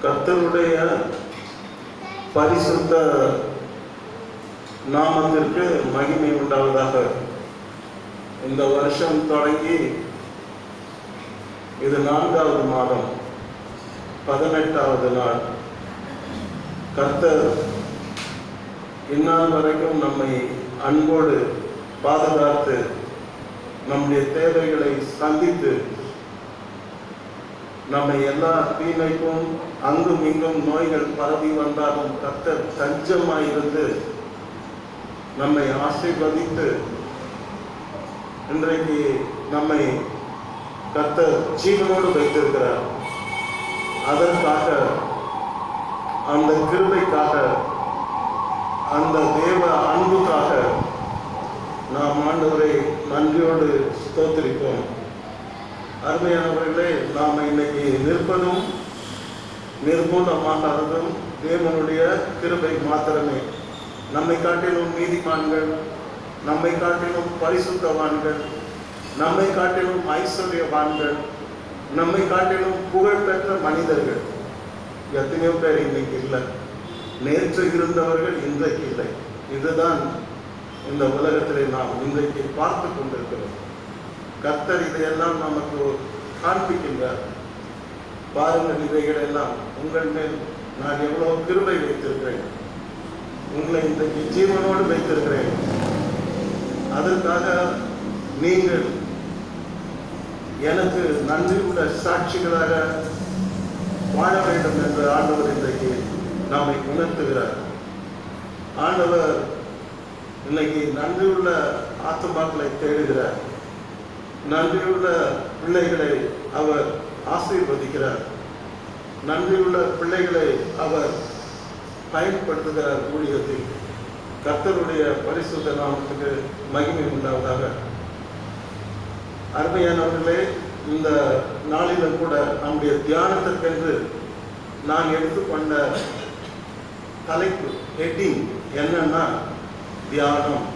கர்த்தருடைய பரிசுத்த நாமத்திற்கு மகிமை உண்டாவதாக. இந்த வருஷம் தொடங்கி இது 4வது மாதம் 18வது நாள். கர்த்தர் இந்நாள் வரைக்கும் நம்மை அன்போடு பாதுகாத்து நம்முடைய தேவைகளை சந்தித்து நம்மை எல்லா தீமைக்கும் அங்கும் இங்கும் நோய்கள் பரவி வந்தாலும் கர்த்தர் தஞ்சமாயிருந்து நம்மை ஆசீர்வதித்து இன்றைக்கு நம்மை கர்த்தர் ஜீவனோடு வைத்திருக்கிறார். அதற்காக, அந்த கிருபைக்காக, அந்த தேவ அன்புக்காக நாம் ஆண்டவரை நன்றியோடு ஸ்தோத்திரிப்போம். அருமையானவர்களே, நாம் இன்னைக்கு நிற்பதும் நிர்மூலமாகாததும் தேவனுடைய கிருபை மாத்திரமே. நம்மை காட்டிலும் நீதிமான்கள், நம்மை காட்டிலும் பரிசுத்தவான்கள், நம்மை காட்டிலும் ஐஸ்வர்யவான்கள், நம்மை காட்டிலும் புகழ்பெற்ற மனிதர்கள் எத்தனையோ பேர் இன்னைக்கு இல்லை. நேற்று இருந்தவர்கள் இன்றைக்கு இல்லை. இதுதான் இந்த உலகத்திலே நாம் இன்றைக்கு பார்த்து கொண்டிருக்கிறோம். கர்த்தர் இதையெல்லாம் நமக்கு காண்பிக்கின்றார். பாருங்கள், இவைகளெல்லாம் உங்கள் மேல் நான் எவ்வளவு கிருபை வைத்திருக்கிறேன், உங்களை இன்றைக்கு ஜீவனோடு வைத்திருக்கிறேன். அதற்காக நீங்கள் எனக்கு நன்றி உள்ள சாட்சிகளாக வாழ வேண்டும் என்று ஆண்டவர் இன்றைக்கு நம்மை உணர்த்துகிறார். ஆண்டவர் இன்னைக்கு நன்றியுள்ள ஆத்துமாக்களை தேடுகிறார். நன்றியுள்ள பிள்ளைகளை அவர் ஆசீர்வதிக்கிறார். நன்றியுள்ள பிள்ளைகளை அவர் பயன்படுத்துகிறார் ஊழியத்தில். கர்த்தருடைய பரிசுத்த நாமத்துக்கு மகிமை உண்டாவதாக. அருமையானவர்களே, இந்த நாளிலும் கூட நம்முடைய தியானத்திற்கென்று நான் எடுத்துக்கொண்ட தலைப்பு ஹெட்டிங் என்னன்னா தியானம்.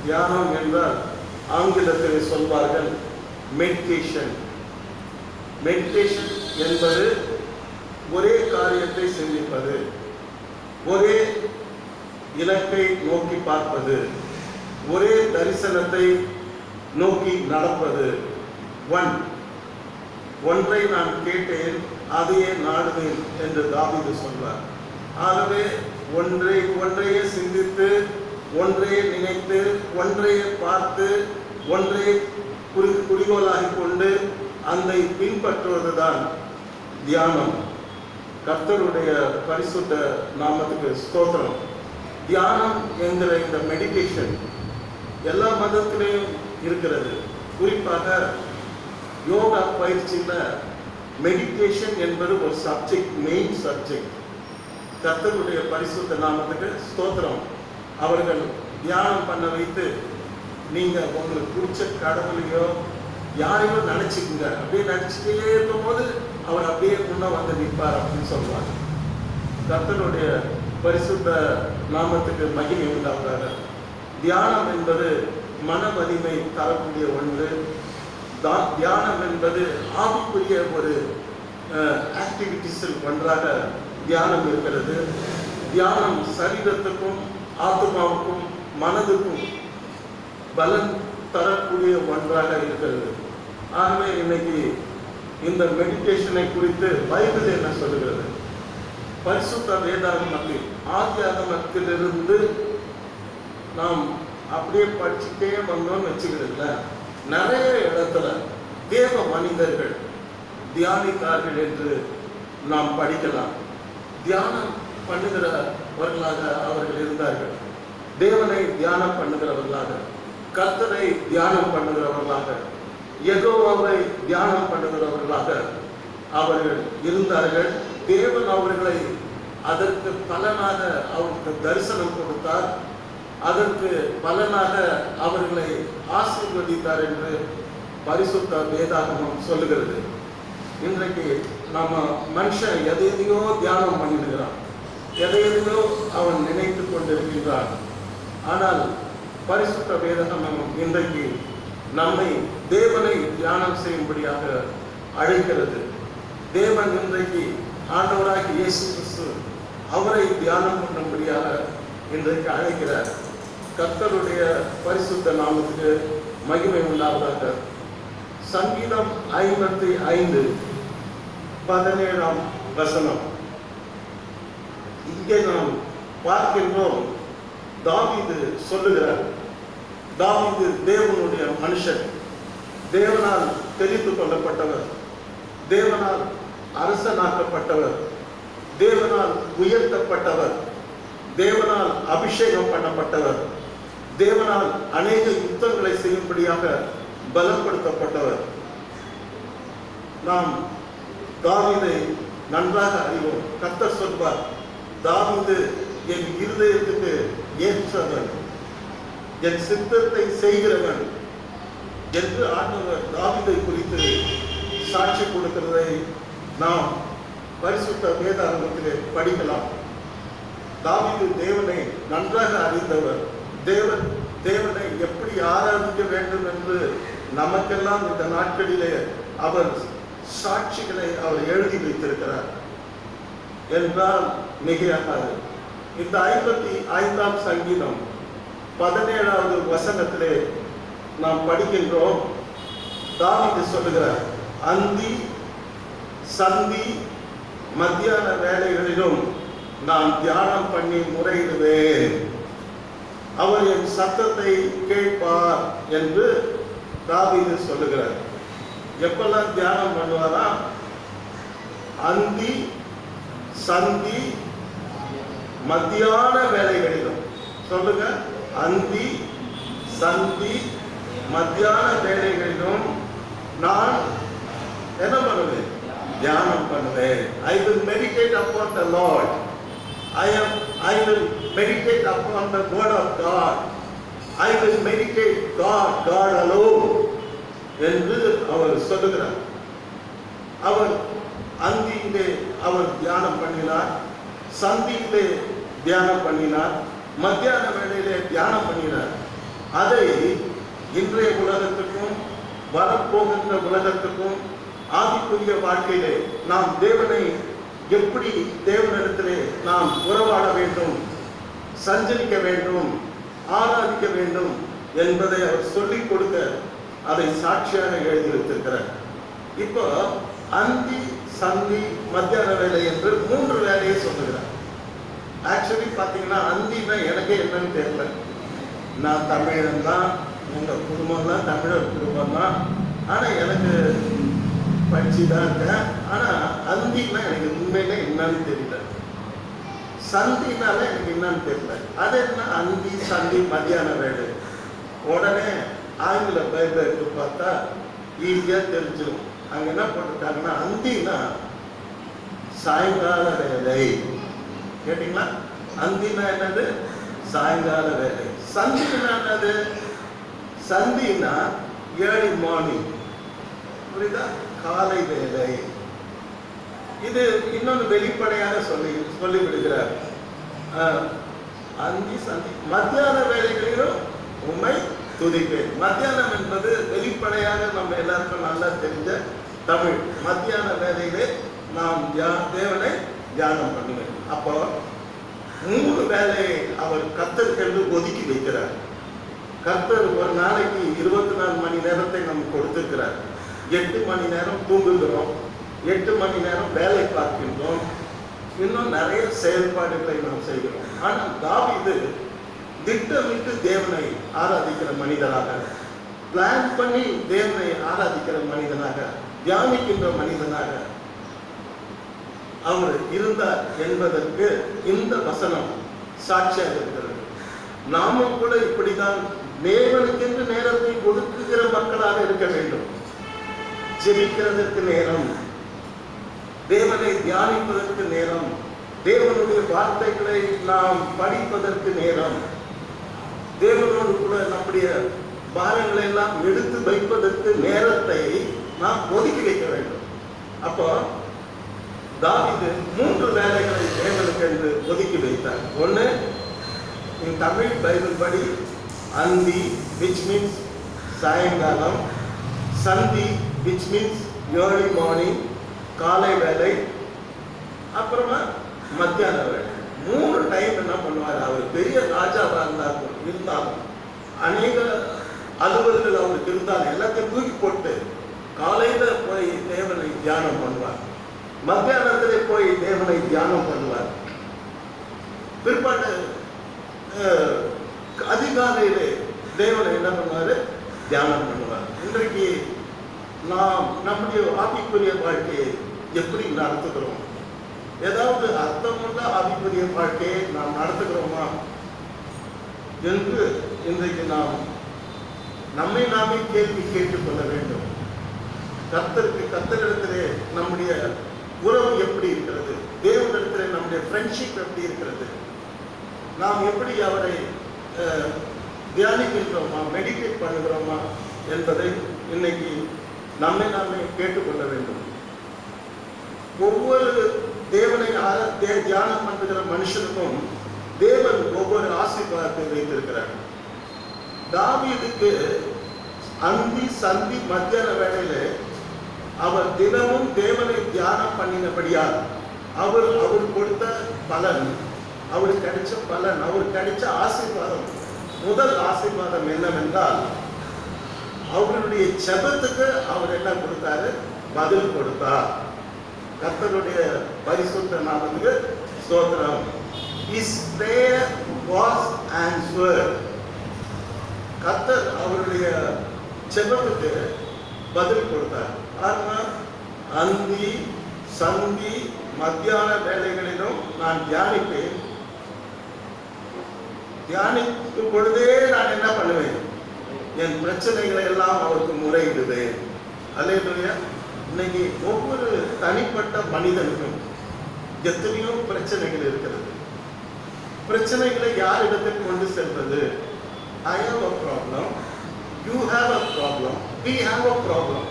தியானம் என்றால் ஆங்கிலத்தில் சொல்வார்கள் மெடிடேஷன். மெடிடேஷன் என்பது ஒரே காரியத்தை சிந்திப்பது, ஒரே இலக்கை நோக்கி பார்ப்பது, ஒரே தரிசனத்தை நோக்கி நடப்பது. ஒன்றை நான் கேட்டேன், அதையே நாடுவேன் என்று தாவீது சொல்வார். ஆகவே ஒன்றையே சிந்தித்து, ஒன்றையே நினைத்து, ஒன்றையே பார்த்து, ஒன்றையே குறிக்கோளாகி கொண்டு அதை பின்பற்றுவதுதான் தியானம். கர்த்தருடைய பரிசுத்த நாமத்துக்கு ஸ்தோத்திரம். தியானம் என்கிற இந்த மெடிடேஷன் எல்லா மதத்திலையும் இருக்கிறது. குறிப்பாக யோகா பயிற்சியில் மெடிடேஷன் என்பது ஒரு சப்ஜெக்ட், மெயின் சப்ஜெக்ட். கர்த்தருடைய பரிசுத்த நாமத்துக்கு ஸ்தோத்திரம். அவர்கள் தியானம் பண்ண வைத்து, நீங்கள் உங்களுக்கு பிடிச்ச கடவுளையோ யாரையோ நினச்சிக்குங்க. அப்படியே நினச்சிட்டே இருக்கும்போது அவர் அப்படியே முன்னே வந்து நிற்பார் அப்படின்னு சொல்லுவாங்க. கர்த்தருடைய பரிசுத்த நாமத்துக்கு மகிமை உண்டாவதாக. தியானம் என்பது மன வலிமை தரக்கூடிய ஒன்று. தியானம் என்பது ஆவிக்குரிய ஒரு ஆக்டிவிட்டிஸில் ஒன்றாக தியானம் இருக்கிறது. தியானம் சரீரத்துக்கும் ஆத்மாவுக்கும் மனதுக்கும் பலன் தரக்கூடிய ஒன்றாக இருக்கிறது. ஆகவே இன்னைக்கு இந்த மெடிடேஷனை குறித்து பைபிள் என்ன சொல்லுகிறது? பரிசுத்த வேதாகமத்தில் ஆதியாகமத்திலிருந்து நாம் அப்படியே படிச்சுட்டே வந்தோம்னு வச்சுக்கிறதுல நிறைய இடத்துல தேவ மனிதர்கள் தியானித்தார்கள் என்று நாம் படிக்கலாம். தியானம் பண்ணுகிறவர்களாக அவர்கள் இருந்தார்கள். தேவனை தியானம் பண்ணுகிறவர்களாக, கர்த்தரை தியானம் பண்ணுகிறவர்களாக, யெகோவாவை தியானம் பண்ணுகிறவர்களாக அவர்கள் இருந்தார்கள். தேவன் அவர்களை அதற்கு பலனாக அவருக்கு தரிசனம் கொடுத்தார். அதற்கு பலனாக அவர்களை ஆசீர்வதித்தார் என்று பரிசுத்த வேதாகமம் சொல்லுகிறது. இன்றைக்கு நம்ம மனுஷன் எதையோ தியானம் பண்ணிடுகிறான், எதையோ அவன் நினைத்து கொண்டிருக்கின்றான். ஆனால் பரிசுத்த வேதாகமம் இன்றைக்கு நம்மை தேவனை தியானம் செய்யும்படியாக அழைக்கிறது. தேவன் இன்றைக்கு ஆண்டவராகிய இயேசு கிறிஸ்து அவரை தியானம் பண்ணும்படியாக இன்றைக்கு அழைக்கிறார். கர்த்தருடைய பரிசுத்த நாமத்துக்கு மகிமை உண்டாவதாக. சங்கீதம் 55:17 இங்கே நாம் பார்க்கின்றோம். தாவீது சொல்லுகிறார். தாவீது தேவனுடைய மனுஷன், தேவனால் தெரிந்து கொள்ளப்பட்டவர், தேவனால் அரசனாக்கப்பட்டவர், தேவனால் உயர்த்தப்பட்டவர், தேவனால் அபிஷேகம் பண்ணப்பட்டவர், தேவனால் அநேக யுத்தங்களை செய்யும்படியாக பலப்படுத்தப்பட்டவர். நாம் தாவீதை நன்றாக அறிவோம். கர்த்தர் சொல்வார், தாவீது என் இருதயத்துக்கு ஏற்றவன், என் சித்தத்தை செய்கிறவன் என்று ஆண்டவர் தாவீதை குறித்து சாட்சி கொடுக்கிறதை நாம் பரிசுத்த வேதாகமத்திலே படிக்கலாம். தாவீது தேவனை நன்றாக அறிந்தவர். தேவனை எப்படி ஆராதிக்க வேண்டும் என்று நமக்கெல்லாம் இந்த நாட்களிலே அவர் சாட்சிகளை அவர் எழுதி வைத்திருக்கிறார் என்றால் மிகையாகாது. இந்த 55ஆம் சங்கீதம் 17வது வசனத்திலே நாம் படிக்கின்றோம். தாவீது சொல்லுகிறார், அந்தி சந்தி மத்தியான வேளைகளிலும் நான் தியானம் பண்ணி முறையிடுவேன், அவர் என் சத்தத்தை கேட்பார் என்று தாவீது சொல்லுகிறார். எப்பெல்லாம் தியானம் பண்ணுவாரா? அந்தி சந்தி மத்தியான வேளைகளிலும். சொல்லுங்க, அந்தி சந்தி மத்தியான வேளைகளிலும் நான் என்ன பண்ணுவேன்? தியானம் பண்ணுவேன். I will meditate upon the Lord. I will meditate upon the word of God. I will meditate God alone என்று அவர் சொல்லுகிறார். அவர் அந்தியிலே அவர் தியானம் பண்ணினார், சந்தியிலே தியானம் பண்ணினார், மத்தியான வேளையிலே தியானம் பண்ணினார். அதை இன்றைய உலகத்துக்கும் வரப்போகின்ற உலகத்துக்கும் ஆவிக்குரிய வாழ்க்கையிலே நாம் தேவனை எப்படி தேவனிடத்திலே நாம் உறவாட வேண்டும், சஞ்சரிக்க வேண்டும், ஆராதிக்க வேண்டும் என்பதை அவர் சொல்லிக் கொடுக்க அதை சாட்சியாக எழுதி வைத்திருக்கிறார். இப்போ அந்தி சந்தி மத்தியான வேலை என்று 3 வேலையை சொல்லுகிறார். ஆக்சுவலி பார்த்தீங்கன்னா அந்தினா எனக்கே என்னன்னு தெரியல. நான் தமிழன் தான், உங்கள் குடும்பம் தான் தமிழர் குடும்பம் தான், ஆனால் எனக்கு படிச்சு தான் இருக்கேன். ஆனால் அந்தினா எனக்கு உண்மையில என்னன்னு தெரியல, சந்தினால எனக்கு என்னன்னு தெரியல. அது என்ன அந்தி சந்தி மத்தியான வேலை? உடனே ஆங்கில பைபிள் எடுத்து பார்த்தா ஈஸியாக தெரிஞ்சிடும். அங்கே என்ன போட்டிருக்காங்கன்னா, அந்தினா சாயங்கால வேலை. கேட்டீங்களா? அந்தினா என்னது? சாயங்கால வேலை. சந்தினா என்னது? சந்தினா ஏர்லி மார்னிங். புரியுதா? காலை வேலை. இது இன்னொன்று வெளிப்படையாக சொல்லிவிடுகிறார். அந்தி சந்தி மத்தியான வேலைகளிலும் உண்மை துதிப்பேன். மத்தியானம் என்பது வெளிப்படையாக நம்ம எல்லாருக்கும் நல்லா தெரிஞ்ச தமிழ். மத்தியான வேலையிலே நாம் தேவனை தியானம் பண்ணுவேன். அப்போ 3 வேலையை அவர் கர்த்தருக்கென்று ஒதுக்கி வைக்கிறார். கர்த்தர் ஒரு நாளைக்கு 24 மணி நேரத்தை நமக்கு கொடுத்திருக்கிறார். 8 மணி நேரம் தூங்குகிறோம், 8 மணி நேரம் வேலை பார்க்கின்றோம், இன்னும் நிறைய செயல்பாடுகளை நாம் செய்கிறோம். ஆனால் தாவீது திட்டமிட்டு தேவனை ஆராதிக்கிற மனிதனாக, பிளான் பண்ணி தேவனை ஆராதிக்கிற மனிதனாக, தியானிக்கின்ற மனிதனாக அவர் இருந்தார் என்பதற்கு இந்த வசனம் சாட்சியாக இருக்கிறது. நாமும் கூட இப்படிதான் தேவனுக்கென்று நேரத்தை ஒதுக்குகிற மக்களாக இருக்க வேண்டும். ஜெபிக்கிறதற்கு நேரம், தேவனை தியானிப்பதற்கு நேரம், தேவனுடைய வார்த்தைகளை நாம் படிப்பதற்கு நேரம், தேவனோடு கூட நம்முடைய பாரங்களை எல்லாம் எடுத்து வைப்பதற்கு நேரத்தை நாம் ஒதுக்கி வைக்க வேண்டும். அப்போ தாவீது 3 வேலைகளை தேவனுக்கு என்று ஒதுக்கி வைத்தார். ஒன்று, இன் தமிழ் பைபிள் படி அந்தி which means சாயங்காலம், சந்தி which means early morning காலை வேலை, அப்புறமா மத்தியான வேலை. 3 டைம் என்ன பண்ணுவார்? அவர் பெரிய ராஜாவா இருந்தாலும் அநேக அலுவல்கள் அவருக்கு இருந்தாலும் எல்லாத்தையும் தூக்கி போட்டு காலையில போய் தேவனை தியானம் பண்ணுவார், மத்தியானத்திலே போய் தேவனை தியானம் பண்ணுவார், பிற்பாடு அதிகாலையிலே தேவனை என்ன பண்ணுவாரு? தியானம் பண்ணுவார். இன்றைக்கு நாம் நம்முடைய ஆவிக்குரிய வாழ்க்கையை எப்படி நடத்துகிறோம்? ஏதாவது அர்த்தமுள்ள ஆவிக்குரிய வாழ்க்கையை நாம் நடத்துகிறோமா என்று இன்றைக்கு நாம் நம்மை நாமே கேள்வி கேட்டுக்கொள்ள வேண்டும். கர்த்தரிடத்திலே நம்முடைய உறவு எப்படி இருக்கிறது? தேவனிடத்திலே நம்முடைய ஃப்ரெண்ட்ஷிப் எப்படி இருக்கிறது? நாம் எப்படி அவரை தியானிக்கின்றோமா, மெடிடேட் பண்ணுகிறோமா என்பதை இன்னைக்கு நம்மை நாமே கேட்டுக்கொள்ள வேண்டும். ஒவ்வொரு தேவனை தியானம் பண்ணுகிற மனுஷனுக்கும் தேவன் ஒவ்வொரு ஆசீர்வாதத்தை வைத்திருக்கிறார். தாவீதுக்கு அந்தி சந்தி மத்தியான வேளையில அவர் தினமும் தேவனை தியானம் பண்ணினபடியால் அவர் கொடுத்த பலன், அவருக்கு கிடைச்ச பலன், அவருக்கு கிடைச்ச ஆசீர்வாதம், முதல் ஆசீர்வாதம் என்னவென்றால் அவருடைய ஜெபத்துக்கு அவர் என்ன கொடுத்தாரு? பதில் கொடுத்தார். கர்த்தருடைய பரிசுத்த நாமத்துக்கு ஸ்தோத்திரம். His prayer was answered. கர்த்தர் அவருடைய ஜெபத்துக்கு பதில் கொடுத்தார். ஆனால் அந்தி சந்தி மத்தியான வேளைகளிலும் நான் தியானிப்பேன். தியானிக்கும் பொழுதே நான் என்ன பண்ணுவேன்? என் பிரச்சனைகளை எல்லாம் அவருக்கு முறையிடுவேன். அல்லேலூயா. இன்னைக்கு ஒவ்வொரு தனிப்பட்ட மனிதனுக்கும் எத்தனையோ பிரச்சனைகள் இருக்கிறது. பிரச்சனைகளை யாரிடத்தில் கொண்டு செல்வது? I have a problem, you have a problem, we have a problem.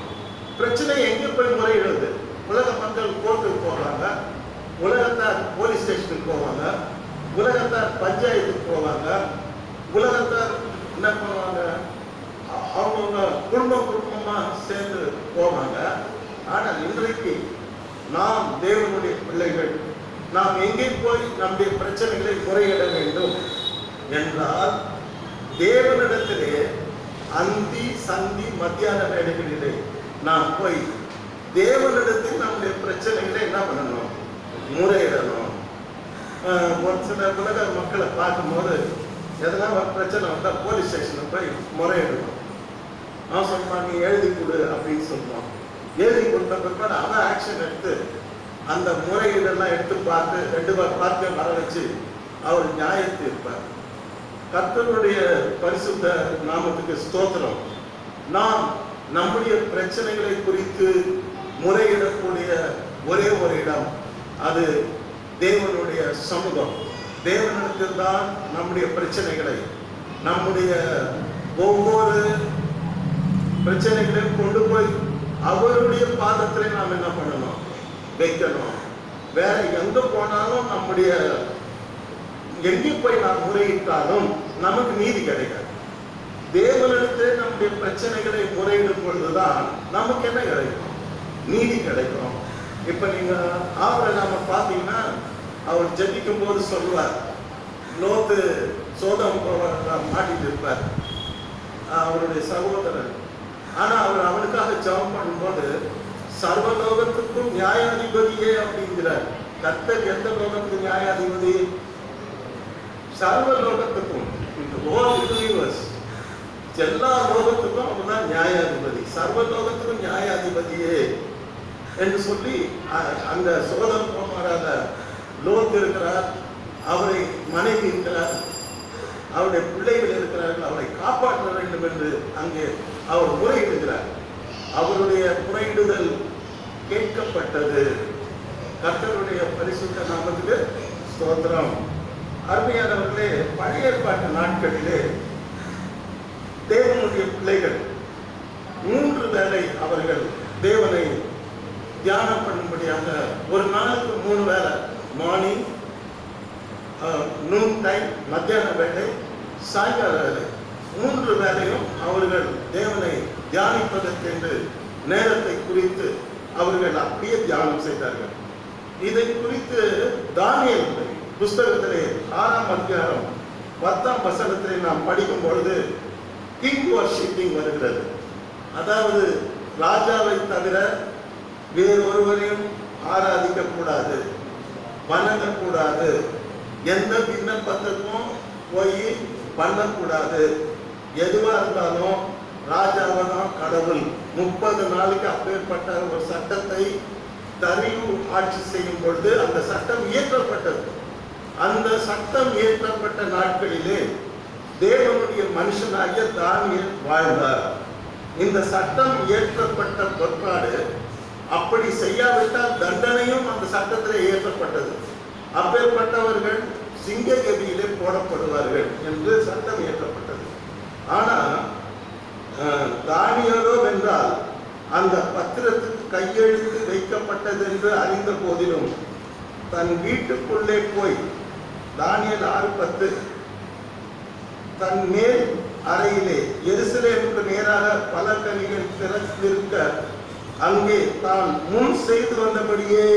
பிரச்சனை எங்கே போய் முறையிடுவது? உலக மக்கள் கோர்ட்டுக்கு போவாங்க, உலகத்தார் போலீஸ் ஸ்டேஷனுக்கு போவாங்க, உலகத்தார் பஞ்சாயத்துக்கு போவாங்க, உலகத்தார் என்ன பண்ணுவாங்க? அவங்க குடும்பமா சேர்ந்து போவாங்க. ஆனால் இன்றைக்கு நாம் தேவனுடைய பிள்ளைகள், நாம் எங்கே போய் நம்முடைய பிரச்சனைகளை முறையிட வேண்டும் என்றால் தேவனிடத்திலே அந்தி சந்தி மத்தியான வேளைகளிலே நாம் போய் தேவனிடத்தில் நம்முடைய பிரச்சனைகளை என்ன பண்ணணும்? முறையிடணும். ஒரு சில உலக மக்களை பார்க்கும்போது எதனா ஒரு பிரச்சனை வந்தால் போலீஸ் ஸ்டேஷனில் போய் முறையிடணும். அவன் சொல்லுவான், நீ எழுதி கொடு அப்படின்னு சொல்லுவான். எழுதி கொடுத்த பிற்பாடு அவன் ஆக்ஷன் எடுத்து அந்த முறையீடெல்லாம் எடுத்து பார்த்து 2 பார்த்து வர வச்சு அவர் நியாயத்தை இருப்பார். கர்த்தருடைய பரிசுத்த நாமத்துக்கு ஸ்தோத்திரம். நாம் நம்முடைய பிரச்சனைகளை குறித்து முறையிடக்கூடிய ஒரே ஒரு இடம், அது தேவனுடைய சமூகம். தேவனிடத்தில் தான் நம்முடைய பிரச்சனைகளை, நம்முடைய ஒவ்வொரு பிரச்சனைகளையும் கொண்டு போய் அவருடைய பாதத்திலே நாம் என்ன பண்ணணும்? வைக்கணும். வேற எங்க போனாலும் நம்முடைய எங்கே போய் நாம் முறையிட்டாலும் நமக்கு நீதி கிடைக்காது. தேவனிடத்திலே நம்முடைய பிரச்சனைகளை முறையிடும் பொழுதுதான் நமக்கு என்ன கிடைக்கும்? நீதி கிடைக்கும். இப்ப நீங்க அவரை நாம பார்த்தீங்கன்னா அவர் ஜெபிக்கும் போது சொல்லுவார், லோத்து சோதம் மாட்டிட்டு இருப்பார் அவருடைய சகோதரர். ஆனா அவர் அவனுக்காக ஜெபம் பண்ணும்போது சர்வலோகத்துக்கும் நியாயாதிபதியே அப்படிங்கிறார். கர்த்தர் எந்த லோகத்துக்கு நியாயாதிபதி? சர்வலோகத்துக்கும், எல்லா லோகத்துக்கும் அவர் தான் நியாயாதிபதி. சர்வலோகத்துக்கும் நியாயாதிபதியே என்று சொல்லி அந்த சோதம் போமாறாத லோத் இருக்கிறார், அவரை மனைவி இருக்கிறார், அவருடைய பிள்ளைகள் இருக்கிறார்கள், அவரை காப்பாற்ற வேண்டும் என்று அங்கே அவர் முறையிடுகிறார். அவருடைய முறையிடுதல் கேட்கப்பட்டது. கர்த்தருடைய பரிசுத்த நாமத்துக்கு ஸ்தோத்திரம். அருமையானவர்களே, பழைய ஏற்பாட்டு நாட்களிலே தேவனுடைய பிள்ளைகள் 3 வேளை அவர்கள் தேவனை தியானம் பண்ணும்படியாக, ஒரு நாளுக்கு 3 வேளை, மார்னிங், நூன் டைம், மத்தியான வேளை, சாயங்கால வேளை, 3 வேளையும் அவர்கள் தேவனை தியானிப்பதற்கென்று நேரத்தை குறித்து அவர்கள் அப்படியே தியானம் செய்தார்கள். இதை குறித்து தானியேல் புஸ்தகத்திலே 6ஆம் அதிகாரம் 10ஆம் வசனத்திலே நாம் படிக்கும் பொழுது கிங் வர்ஷிப்பிங் வருகிறது. அதாவது ராஜாவை தவிர வேறொருவரையும் ஆராதிக்க கூடாது, வணங்கக்கூடாது, எந்த விண்ணப்பத்துக்கும் போய் பண்ணக்கூடாது. எதுவா இருந்தாலும் ராஜாவை தான் கடவுள். 30 நாளுக்கு அப்பேற்பட்ட ஒரு சட்டத்தை தரியு ஆட்சி செய்யும் பொழுது அந்த சட்டம் இயற்றப்பட்டது. அந்த சட்டம் இயற்றப்பட்ட நாட்களிலே தேவனுடைய மனுஷனாகிய தானியேல் வாழ்ந்தார். இந்த சட்டம் இயற்றப்பட்ட பிற்பாடு அப்படி செய்யாவிட்டால் தண்டனையும் அந்த சட்டத்திலே இயற்றப்பட்டது. அப்பேற்பட்டவர்கள் சிங்க கபியிலே போடப்படுவார்கள் என்று சட்டம் இயற்றப்பட்டது. ஆனால் தானியேலோ வென்றால் அந்த பத்திரத்துக்கு கையெழுத்து வைக்கப்பட்டது என்று அறிந்த போதிலும் தன் வீட்டுக்குள்ளே போய் தானியேல் 6:10 தன் மேல் அறையிலே எருசலேமுக்கு நேராக பல கனிகள் திறந்திருக்க அங்கே தான் முன் செய்து வந்தபடியே,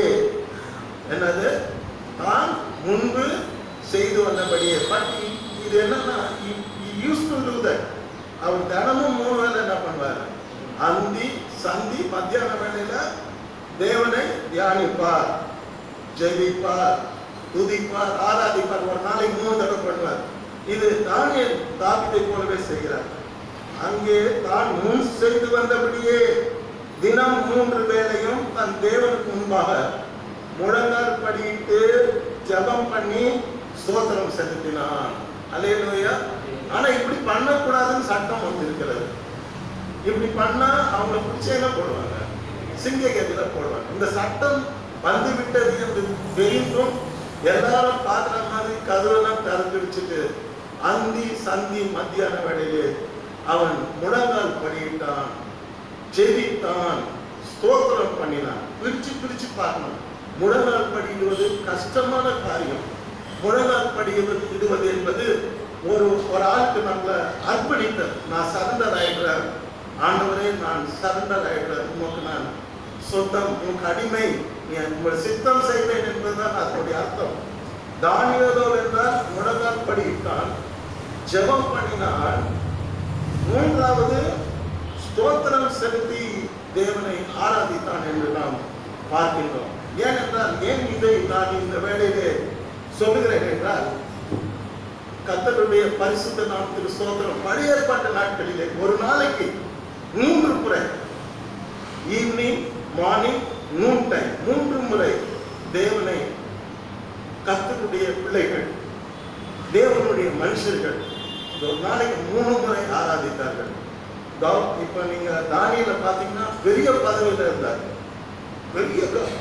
என்னது, தான் முன்பு செய்து வந்தபடியே. பட் இது என்னன்னா, அவர் தினமும் 3 வேளை என்ன பண்ணுவார்? அந்தி சந்தி மத்தியான வேளையில தேவனை தியானிப்பார், ஜெபிப்பார், துதிப்பார், ஆராதிப்பார். ஒரு நாளைக்கு 3 தடவை பண்ணுவார். இது தானியேல் தாவீதை போலவே செய்கிறார். அங்கே தான் முன் செய்து வந்தபடியே தினம் 3 வேளையும் தன் தேவனுக்கு முன்பாக முழங்கால் படியிட்டு ஜெபம் பண்ணி ஸ்தோத்திரம் செலுத்தினான். அல்லேலூயா. ஆனா இப்படி பண்ணக்கூடாதுன்னு சட்டம் வந்து இருக்கிறது. இப்படி பண்ணா அவங்களை பிடிச்ச என்ன போடுவாங்க? சிங்க கதில போடுவாங்க. இந்த சட்டம் வந்து விட்டது என்று தெரிந்தும் எல்லாரும் பார்க்குற மாதிரி கதவெல்லாம் திறந்துடிச்சுட்டு அந்தி சந்தி மத்தியான வேளையிலே அவன் முழங்கால் படியிட்டான், ஜெபித்தான், ஸ்தோத்திரம் பண்ணினான். பிரிச்சு பார்க்கணும். முழங்கால் படியிடுவது கஷ்டமான காரியம். முழங்கால் படியிடுவது என்பது ஒரு ஆளுக்கு நம்மளை அர்ப்பணித்த, நான் சரண்டர் ஆயிடுறேன் ஆண்டவரே, நான் சரண்டர் ஆயிடுறேன், உனக்கு நான் சொந்தம், உனக்கு அடிமை, உங்கள் சித்தம் செய்வேன் என்பதுதான் அதனுடைய அர்த்தம். தானியேலோ என்றால் முழங்கால் படியிட்டான், ஜெபம் பண்ணினான். 3வது ஸ்தோத்திரம் செலுத்தி தேவனை ஆராதித்தான் என்று நாம் பார்க்கின்றோம். ஏனென்றால், ஏன் இதை நான் இந்த வேளையிலே சொல்லுகிறேன் என்றால், கர்த்தருடைய பரிசுத்த நாமத்துக்கு ஸ்தோத்திரம். பழைய ஏற்பாட்டு நாட்களிலே ஒரு நாளைக்கு 3 முறை, ஈவினிங், மார்னிங், நூன் டைம், 3 முறை தேவனை கர்த்தருடைய பிள்ளைகள், தேவனுடைய மனுஷர்கள் ஒரு நாளைக்கு 3 முறை ஆராதித்தார்கள். இப்ப நீங்க தானியேல பாத்தீங்கன்னா பெரிய பதவியில இருந்தார்,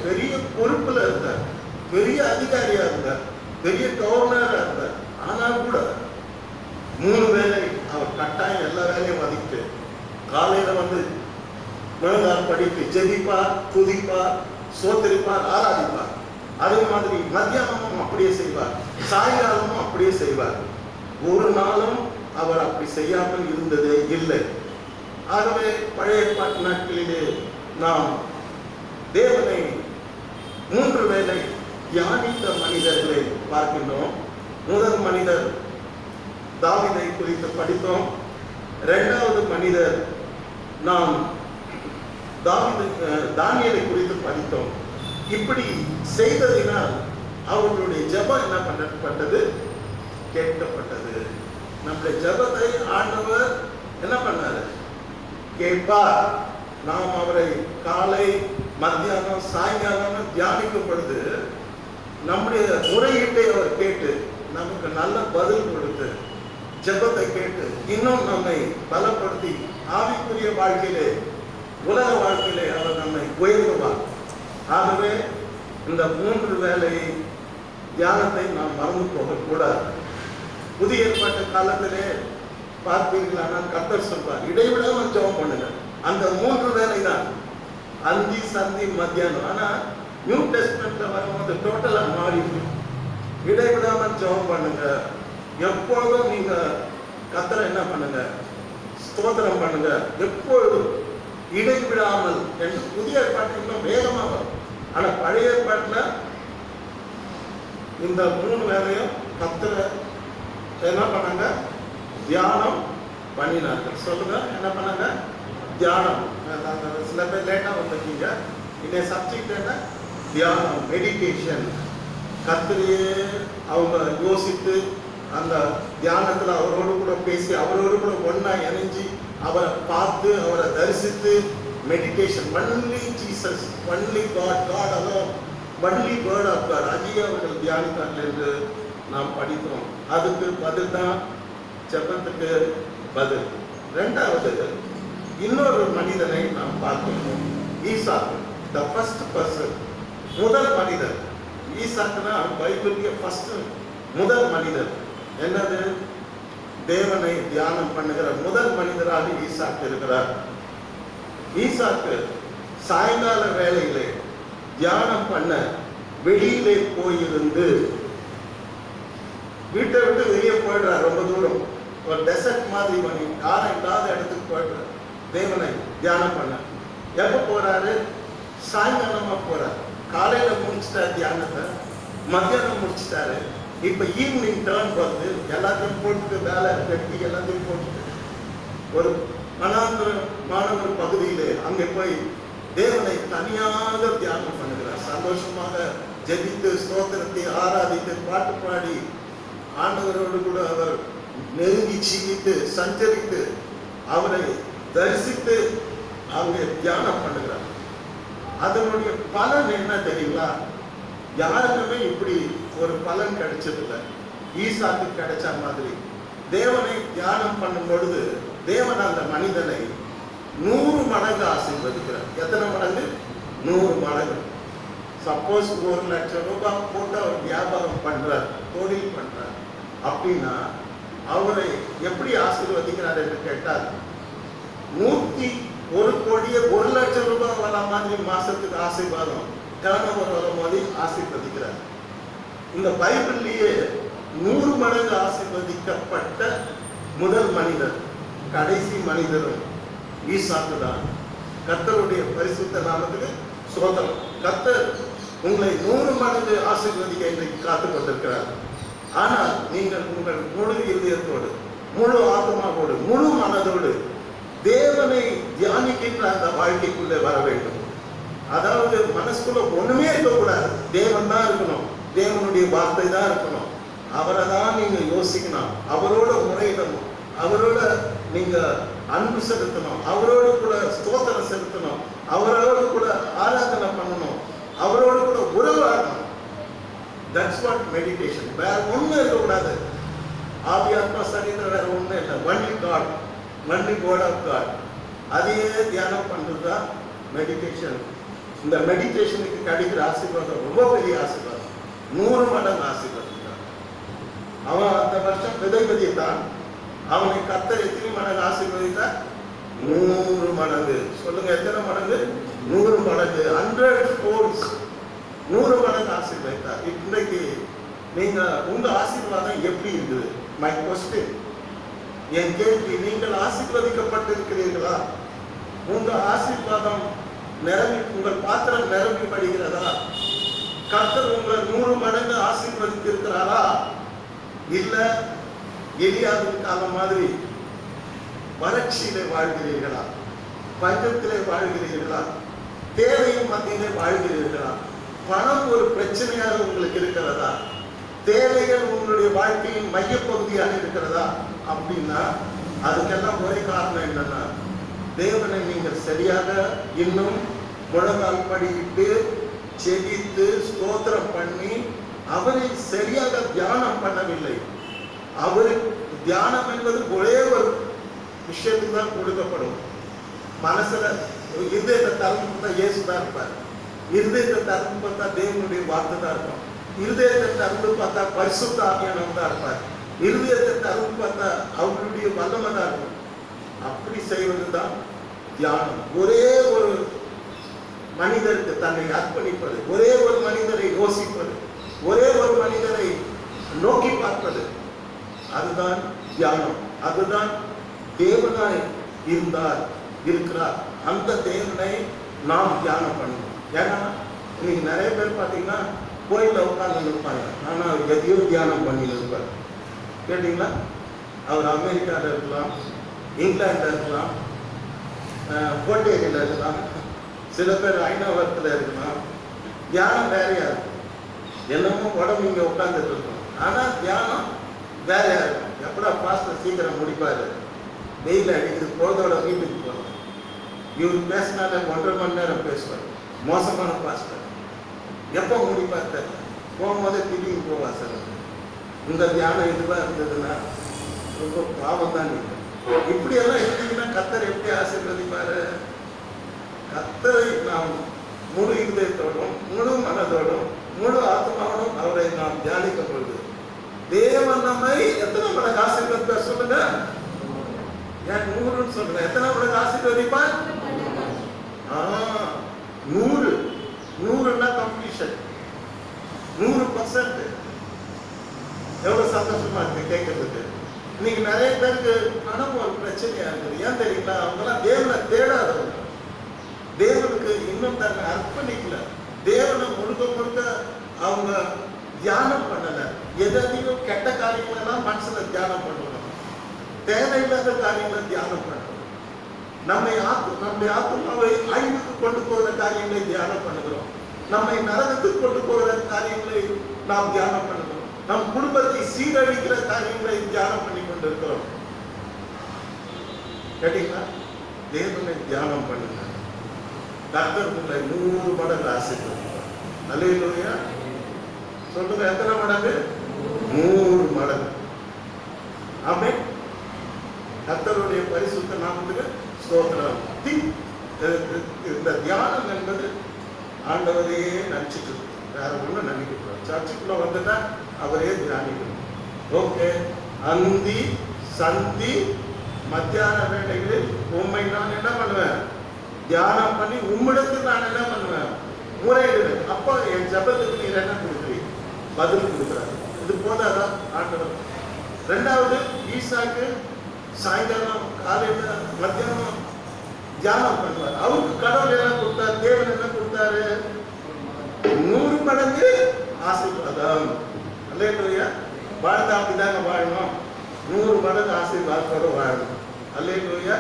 பெரிய பொறுப்புல இருந்தார், பெரிய அதிகாரியா இருந்தார், பெரிய கவர்னரா இருந்தார். ஆனால் கூட 3 வேளை அவர் கட்டாயம் எல்லா வேலையும் ஒதுக்கிட்டு காலையில வந்து முழங்கால் படித்து ஜெபிப்பார், துதிப்பார், சோத்தரிப்பார், ஆராதிப்பார். அதே மாதிரி மத்தியானமும் அப்படியே செய்வார், சாயங்காலமும் அப்படியே செய்வார். ஒரு நாளும் அவர் அப்படி செய்யாமல் இருந்ததே இல்லை. ஆகவே பழைய ஏற்பாட்டு நாட்களிலே நாம் தேவனை 3 வேளை தியானித்த மனிதர்களை பார்க்கின்றோம். முதல் மனிதர் தாவீதை குறித்து படித்தோம். 2வது மனிதர் நாம் தானியேலை குறித்து படித்தோம். இப்படி செய்ததினால் அவர்களுடைய ஜெபம் என்ன பண்ணப்பட்டது? கேட்கப்பட்டது. நம்முடைய ஜெபத்தை ஆண்டவர் என்ன பண்ணாரு? கேட்பார். நாம் அவரை காலை, மத்தியானம், சாயங்காலம் தியானிக்கும் பொழுது நம்முடைய முறையீட்டை அவர் கேட்டு நமக்கு நல்ல பதில் கொடுத்து, ஜெபத்தை கேட்டு இன்னும் நம்மை பலப்படுத்தி ஆவிக்குரிய வாழ்க்கையிலே, உலக வாழ்க்கையிலே அவர் நம்மை உயர்த்துவார். ஆகவே இந்த 3 வேளை தியானத்தை நாம் மறந்து போகக்கூடாது. புதிய ஏற்பாட்டு காலத்திலே பார்ப்பீர்களானால் கர்த்தர் சொல்வார், இடைவிடாமல் ஜெபம் பண்ணுங்க. அந்த 3 வேளை தான், அந்தி சந்தி மத்தியானம். ஆனா நியூ டெஸ்ட்மெண்ட்ல வரும்போது டோட்டலா மாறிடுது. இடைவிடாமல் ஜெபம் பண்ணுங்க. எப்பொழுதும் நீங்க கர்த்தரை என்ன பண்ணுங்க? ஸ்தோத்திரம் பண்ணுங்க. எப்பொழுதும் இடைவிடாமல் என்று புதிய ஏற்பாட்டில் இன்னும் வேகமா வரும். ஆனா பழைய ஏற்பாட்டுல இந்த 3 வேளையும் கர்த்தர் என்ன பண்ணாங்க? தியானம் பண்ணினார்கள். சொல்லுங்க, என்ன பண்ணாங்க? தியானம். சில பேர் லேட்டா வந்திருக்கீங்க. இந்த சப்ஜெக்ட் என்ன? தியானம், மெடிடேஷன். கர்த்தரையே அவங்க யோசித்து அந்த தியானத்துல அவரோடு கூட பேசி அவரோடு கூட ஒன்னா இணைஞ்சி அவரை பார்த்து அவரை தரிசித்து meditation. Only Jesus, only God, God alone, only word of God. அதையே அவர்கள் தியானித்தார்கள் என்று நாம் படித்தோம். அதுக்கு பதில் தான் ஜெபத்துக்கு பதில். இரண்டாவது, இன்னொரு மனிதனை நாம் பார்க்கிறோம். ஈசாக்கு, த ஃபர்ஸ்ட் பர்சன், முதல் மனிதர். ஈசாக்குனா பைபிளுடைய ஃபர்ஸ்ட் முதல் மனிதர். என்னது? தேவனை தியானம் பண்ணுகிற முதல் மனிதராக ஈசாக்கு இருக்கிறார். ஈசாக்கு சாயங்கால வேளையிலே தியானம் பண்ண வெளியிலே போயிருந்து வீட்டை விட்டு வெளியே போயிடுறார். ரொம்ப தூரம் ஒரு டெசர்ட் மாதிரி பண்ணி யாரும் இல்லாத இடத்துக்கு போயிடுறார் தேவனை தியானம் பண்ண. எப்ப போறாரு? சாயங்காலமா போறார். காலையில முடிச்சிட்டாரு தியானத்தை, மத்தியானம் முடிச்சிட்டாரு. இப்ப ஈவினிங் டர்ன் வந்து எல்லாத்தையும் போட்டுட்டு வேலை கட்டி எல்லாத்தையும் போட்டுட்டு ஒரு மனாந்தரமான ஒரு பகுதியிலே அங்கே போய் தேவனை தனியாக தியானம் பண்ணுகிறார். சந்தோஷமாக ஜெபித்து ஸ்தோத்திரத்தை ஆராதித்து பாட்டு பாடி ஆண்டவரோடு கூட அவர் நெருங்கி சீவித்து சஞ்சரித்து அவரை தரிசித்து அங்கே தியானம் பண்ணுகிறார். அதனுடைய பலன் என்ன தெரியுங்களா? யாருக்குமே இப்படி ஒரு பலன் கிடைச்சதில்லை. ஈசாக்கு கிடைச்ச மாதிரி தேவனை தியானம் பண்ணும் பொழுது தேவன் அந்த மனிதனை 100 மடங்கு ஆசீர்வதிக்கிறார். எத்தனை மடங்கு? 100 மடங்கு. சப்போஸ் 1 லட்சம் ரூபாய் போட்டு அவர் வியாபாரம் பண்றார், தொழில் பண்றார் அப்படின்னா அவரை எப்படி ஆசீர்வதிக்கிறார் என்று கேட்டால் 101 கோடியே 1 லட்சம் ரூபாய் வர மாதிரி மாசத்துக்கு ஆசீர்வாதம் டர்னோவர் வர மாதிரி ஆசீர்வதிக்கிறார். இந்த பைபிள்லயே 100 மடங்கு ஆசீர்வதிக்கப்பட்ட முதல் மனிதர், கடைசி மனிதரும் ஈசாக்கு தான். கர்த்தருடைய பரிசுத்த நாமத்துக்கு ஸ்தோத்திரம். கர்த்தர் உங்களை 100 மடங்கு ஆசீர்வதிக்க இன்றைக்கு காத்துக் கொண்டிருக்கிறார். ஆனால் நீங்கள் உங்கள் முழு இதயத்தோடு, முழு ஆத்மாவோடு, முழு மனதோடு தேவனை தியானிக்கின்ற அந்த வாழ்க்கைக்குள்ளே வர வேண்டும். அதாவது மனசுக்குள்ள ஒண்ணுமே இருக்கக்கூடாது, தேவன் தான் இருக்கணும், தேவனுடைய வார்த்தை தான் இருக்கணும். அவரை தான் நீங்க யோசிக்கணும், அவரோட முறையிடணும், அவரோட நீங்க அன்பு செலுத்தணும், அவரோடு கூட ஸ்தோத்திரம் செலுத்தணும், அவரோடு கூட ஆராதனை பண்ணணும், அவரோடு கூட உறவாடணும். That's what meditation. வேற ஒண்ணும் இருக்கக்கூடாது. ஆவி ஆத்மா சரீரம் வேற ஒண்ணும் இல்லை. Only God, only word of God. அதையே தியானம் பண்றதுதான் மெடிடேஷன். இந்த மெடிடேஷனுக்கு கிடைக்கிற ஆசீர்வாதம் ரொம்ப பெரிய ஆசீர்வாதம். 100 மடங்கு ஆசீர்வாதம். அவன் அந்த வருஷம் விதைதான். அவனை கர்த்தர் எத்தனை மடங்கு ஆசீர்வதித்தார்? 100 மடங்கு. சொல்லுங்க, எத்தனை மடங்கு? 100 மடங்கு. 100 folds. 100 மடங்கு ஆசீர்வதித்தார். இன்றைக்கு நீங்க உங்க ஆசீர்வாதம் எப்படி இருக்குது? மை கொஸ்டின், என் கேள்வி, நீங்கள் ஆசீர்வதிக்கப்பட்டிருக்கிறீர்களா? உங்க ஆசீர்வாதம் நிரம்பி, உங்கள் பாத்திரம் நிரம்பி படுகிறதா? கர்த்தர் உங்களை 100 மடங்கு ஆசீர்வதித்திருக்கிறாரா? இல்ல எலியாவின் காலம் மாதிரி வறட்சியிலே வாழ்கிறீர்களா? பஞ்சத்திலே வாழ்கிறீர்களா? தேவையும் மத்தியிலே வாழ்கிறீர்களா? பணம் ஒரு பிரச்சனையாக உங்களுக்கு இருக்கிறதா? தேவைகள் உங்களுடைய வாழ்க்கையின் மையப்பகுதியாக இருக்கிறதா? அப்படின்னா அதுக்கெல்லாம் ஒரே காரணம் என்னன்னா, தேவனை நீங்கள் சரியாக இன்னும் முழங்கால் படியிட்டு செபித்து ஸ்தோத்திரம் பண்ணி அவரை சரியாக தியானம் பண்ணவில்லை. அவருக்கு தியானம் என்பது ஒரே ஒரு விஷயத்துக்கு தான் கொடுக்கப்படும். மனசுல இருதயத்தை திறந்து பார்த்தா இயேசுதான் இருப்பார். இருதயத்தை திறந்து பார்த்தா தேவனுடைய வார்த்தை தான் இருக்கும். இருதயத்தை திறந்து பார்த்தா பரிசுத்த ஆவியானவர் தான் இருப்பார். இருதயத்தை திறந்து பார்த்தா அவருடைய வல்லமை தான் இருக்கும். அப்படி செய்வதுதான் தியானம். ஒரே ஒரு மனிதருக்கு தன்னை அர்ப்பணிப்பது, ஒரே ஒரு மனிதரை யோசிப்பது, ஒரே ஒரு மனிதரை நோக்கி பார்ப்பது, அதுதான் தியானம். அதுதான் தேவனாய் இருந்தார், இருக்கிறார். அந்த தேவனை நாம் தியானம் பண்ணணும். ஏன்னா இன்னைக்கு நிறைய பேர் பார்த்தீங்கன்னா கோயிலில் உட்கார்ந்து இருப்பாங்க, ஆனால் அவர் எதையோ தியானம் பண்ணி இருப்பார். கேட்டிங்களா? அவர் அமெரிக்காவில் இருக்கலாம், இங்கிலாண்டில் இருக்கலாம், கோட்டேரியில் இருக்கலாம், சில பேர் ஐநாவரத்தில் இருக்கலாம். தியானம் வேறையா இருக்கும். என்னமோ உடம்பு இங்கே உட்காந்துட்டு இருக்கும், ஆனால் தியானம் வேறையா இருக்கும். எப்படா பாஸ்டர் சீக்கிரம் முடிப்பாரு, வெயில் அடிக்குது, பொழுதோட வீட்டுக்கு போகணும். இவர் பேசினாலே 1.5 மணி நேரம் பேசுவார். மோசமான பாஸ்டர். எப்போ முடிப்பார் தெரியல. போகும்போதே திடீர்னு போவா சார். இந்த தியானம் இதுவாக இருந்ததுன்னா ரொம்ப பாவம் தான். நீங்கள் இப்படியெல்லாம் இருந்தீங்கன்னா கர்த்தர் எப்படி ஆசீர்வதிப்பாரு? கர்த்தரை நாம் முழு இதயத்தோடும் முழு மனதோடும் முழு ஆத்மாவோடும் அவரை நாம் தியானிக்க பொழுது தேவன் நம்மை எத்தனை மடங்கு ஆசீர்வதிப்பார் சொல்லுங்க. ஏன் 100ன்னு சொல்லுங்க. எத்தனை மடங்கு ஆசீர்வதிப்பார்? 100. 100ன்னா கம்ப்ளீஷன், 100%. எவ்வளவு சந்தோஷமா இருக்கு கேட்கறதுக்கு. இன்னைக்கு நிறைய பேருக்கு பணம் ஒரு பிரச்சனையா இருக்குது. ஏன் தெரியுங்களா? அவங்கெல்லாம் தேவனை தேடாதவங்க, தேவனுக்கு இன்னும் தன்னை அர்ப்பணிக்கல, தேவனை முழுக்க முழுக்க அவங்க தியானம் பண்ணல. எதையும் கெட்ட காரியங்களெல்லாம் மனசுல தியானம் பண்ணணும், தேவையில்லாத காரியங்களை தியானம் பண்ணணும். நம்முடைய ஆத்மாவை அழிவுக்கு கொண்டு போகிற காரியங்களை தியானம் பண்ணுகிறோம். நம்மை நரகத்துக்கு கொண்டு போகிற காரியங்களை நாம் தியானம் பண்ணுகிறோம். நம் குடும்பத்தை சீரழிக்கிற காரியங்களை தியானம் பண்ணி கொண்டிருக்கிறோம். கேட்டீங்களா? தேவனை தியானம் பண்ணுங்க. கர்த்தர் உங்களை 100 மடங்கு ஆசீர்வதிப்பார். அல்லேலூயா சொல்லுங்க. எத்தனை மடங்கு? 100 மடங்கு. ஆமென். கர்த்தருடைய பரிசுத்த நாமத்துக்கு ஸ்தோத்திரம். இந்த தியானம் என்பது ஆண்டவரையே நினைச்சிட்டு இருக்கு, வேற ஒன்றும் நினைக்கிறோம். சர்ச்சுக்குள்ள வந்துட்டா அவரே தியானிக்கணும். ஓகே, அந்தி சந்தி மத்தியான வேளைகளில் உண்மை நான் என்ன பண்ணுவேன்? தியானம் பண்ணி உம்மிடத்தில் நான் என்ன பண்ணுவேன்? முறையிடுவேன். அப்போ என் ஜபத்துக்கு நீர் என்ன கொடுக்குறீங்க? பதில் கொடுக்குறாரு. இது போதாதான் ஆண்டவர்? 2வது, ஈசாக்கு சாயங்காலம் காலையில மத்தியானம் தியானம் பண்ணுவார். அவருக்கு கடவுள் என்ன கொடுத்தார்? தேவன் என்ன கொடுத்தாரு? 100 மடங்கு ஆசீர்வாதம். அல்லேலூயா. வாழ்ந்தா அப்படிதாங்க வாழணும். 100 மடங்கு ஆசீர்வாதத்தோடு வாழணும். அல்லேலூயா.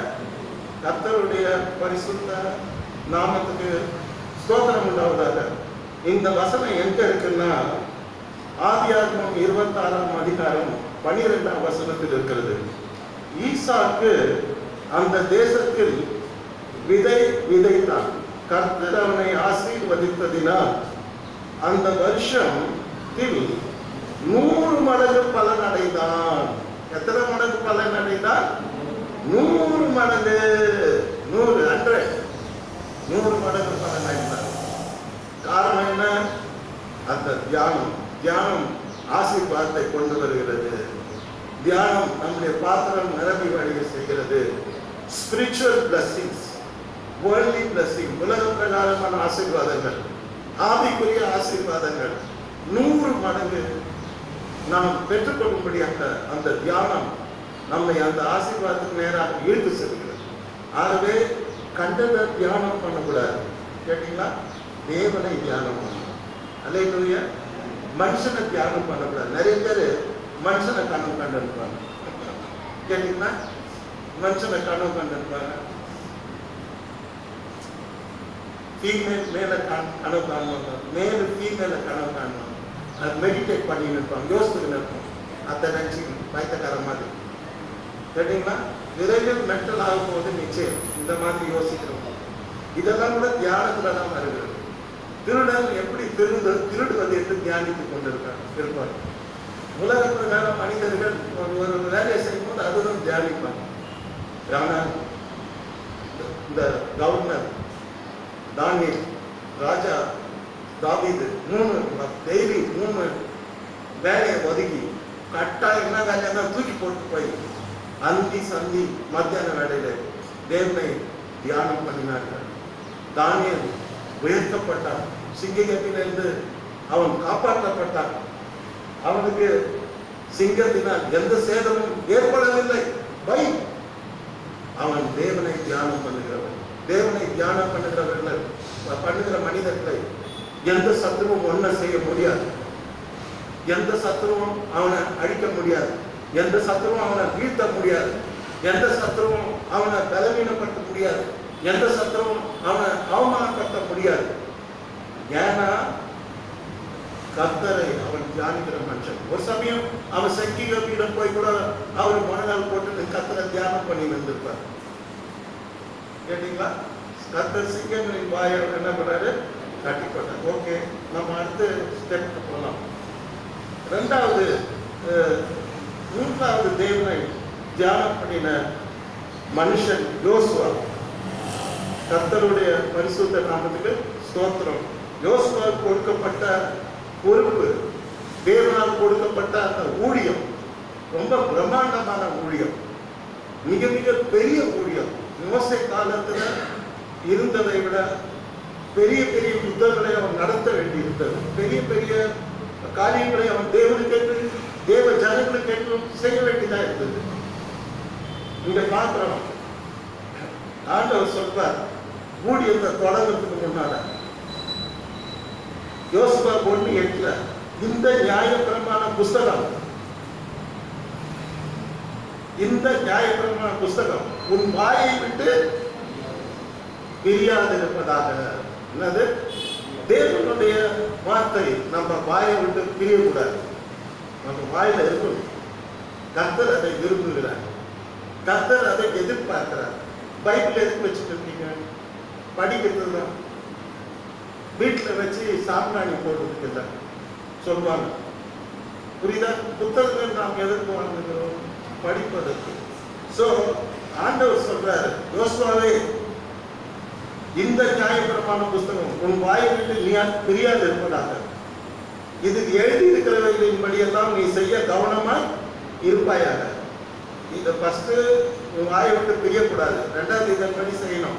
கர்த்தருடைய பரிசுத்த நாமத்துக்கு ஸ்தோத்திரம் உண்டாவதாக. இந்த வசனம் எங்க இருக்குன்னா ஆதியாகமம் 26ஆம் அதிகாரம் 12ஆம் வசனத்தில் இருக்கிறது. ஈசாக்கு அந்த தேசத்தில் விதை விதைத்தான். கர்த்தர் அவனை ஆசீர்வதித்ததினால் அந்த வருஷத்தில் 100 மடங்கு பலன் அடைந்தான். எத்தனை மடங்கு பலன் அடைந்தான்? 100 மடங்கு. 100 மடங்கு பலன் அடைந்தான். காரணம் என்ன? அந்த தியானம். தியானம் ஆசீர்வாதத்தை கொண்டு வருகிறது. தியானம் நம்முடைய பாத்திரம் நிரம்பி வழிய செய்கிறது. ஸ்பிரிச்சுவல் பிளஸிங்ஸ், வேர்ல்ட்லி பிளஸிங், உலக பிரகாரமான ஆசீர்வாதங்கள், ஆவிக்குரிய ஆசீர்வாதங்கள் 100 மடங்கு நாம் பெற்றுக்கொள்ளும்படியாக அந்த தியானம் நம்மை அந்த ஆசீர்வாதத்துக்கு நேராக இழுத்து செல்கிறது. ஆகவே கண்டதை தியானம் பண்ணக்கூடாது. கேட்டீங்களா? தேவனை தியானம் பண்ணணும். அல்லேலூயா. மனுஷனை தியானம் பண்ணக்கூடாது. நிறைய பேர் மனுஷனை கனவு கண்டிருப்பாங்க. கேட்டீங்கன்னா மனுஷனை கனவு கண்டிருப்பாங்க. ஃபீமேல் மேல கனவு காணுவாங்க, மேல் ஃபீமேல கனவு காணுவாங்க. அது மெடிடேட் பண்ணின்னு இருப்பாங்க, யோசித்துன்னு இருப்போம். அதை நினச்சி பயத்தக்கார மாதிரி. கேட்டீங்களா? விரைவில் மென்டல் ஆகும் போது நிச்சயம் இந்த மாதிரி யோசிக்கிறோம். இதெல்லாம் கூட தியானத்துல தான் வருகிறது. திருடன் எப்படி திருடுவது என்று தியானித்துக் கொண்டிருப்பார். உலகத்தில் வேற மனிதர்கள் ஒரு வேலையை செய்யும் போது அதுதான் தியானிப்பாங்க. ஆனால் இந்த கவர்னர் தானியேல், ராஜா தாவீது 3 டெய்லி 3 வேலையை ஒதுக்கி கட்டாயம் என்ன வேலையா தூக்கி போட்டு போய் அந்தி சந்தி மத்தியான வேலையில தேவனை தியானம் பண்ணினார்கள். தானியேல் உயர்த்தப்பட்டான். சிங்கத்திலிருந்து அவன் காப்பாற்றப்பட்டான். அவனுக்கு சிங்கத்தினால் எந்த சேதமும் ஏற்படவில்லை. பை அவன் தேவனை தியானம் பண்ணுகிறவன். தேவனை தியானம் பண்ணுகிற மனிதர்களை எந்த சத்துருவும் ஒன்றை செய்ய முடியாது. எந்த சத்துருவும் அவனை அழிக்க முடியாது. எந்த சத்துருவும் அவனை வீழ்த்த முடியாது. எந்த சத்துருவும் அவனை பலவீனப்படுத்த முடியாது. எந்த சத்துருவும் அவனை அவமானப்படுத்த முடியாது. ஏன்னா கர்த்தரை அவன் தியானிக்கிற மனுஷன். ஒரு சமயம் அவன் சங்கீத பீடம் போய் கூட அவர் மனநாள் போட்டு கர்த்தரை தியானம் பண்ணி வந்திருப்பார். கேட்டீங்களா? கர்த்தர் சிங்கங்களின் வாயை என்ன பண்ணாரு? கட்டி போட்டார். ஓகே, நம்ம அடுத்த ஸ்டெப்க்கு போகலாம். மூன்றாவது தேவனை தியானம் பண்ணின மனுஷன் யோசுவா. கர்த்தருடைய பரிசுத்த நாமத்துக்கு ஸ்தோத்திரம். யோசுவா கொடுக்கப்பட்ட பொறுப்பு, தேவனால் கொடுக்கப்பட்ட அந்த ஊழியம் ரொம்ப பிரம்மாண்டமான ஊழியம், மிக மிக பெரிய ஊழியம். மோசே காலத்துல இருந்ததை விட பெரிய பெரிய யுத்தங்களை அவன் நடத்த வேண்டியிருந்தது. பெரிய பெரிய காரியங்களை அவன் தேவனுக்கு தேவ ஜனங்களுக்கு செய்ய வேண்டியதா இருந்தது. இங்க பார்க்கிறோம், ஆண்டவர் சொல்றார் ஊழியத்தை தொடங்குறதுக்கு முன்னால யோசுவா 1:8 இந்த நியாயப்பிரமாண புஸ்தகம், இந்த நியாயப்பிரமாண புஸ்தகம் உன் வாயை விட்டு பிரியாதிருப்பதாக. என்னது? தேவனுடைய வார்த்தை நம்ம வாயை விட்டு பிரியக்கூடாது. நம்ம வாயில இருக்கணும். கர்த்தர் அதை விரும்புகிறார். கர்த்தர் அதை எதிர்பார்க்கிறார். பைபிள் எதுக்கு வச்சுட்டு இருக்கீங்க? படிக்கிறது தான். வீட்டில் வச்சு சாம்பிராணி போடுறதுக்கு இல்லை சொல்லுவாங்க. புரியுதா? புத்தகங்கள் நாம் எதற்கு வாங்குகிறோம்? படிப்பதற்கு. ஸோ ஆண்டவர் சொல்றாரு, யோசுவாவே இந்த நியாயப்பிரமாண புஸ்தகம் உன் வாயை விட்டு பிரியாது இருப்பதாக. இது எழுதி இருக்கிறவர்களின் படியெல்லாம் நீ செய்ய கவனமாய் இருப்பாயாக. இதை ஃபர்ஸ்ட் உன் வாயை விட்டு பிரியக்கூடாது. ரெண்டாவது இதன்படி செய்யணும்.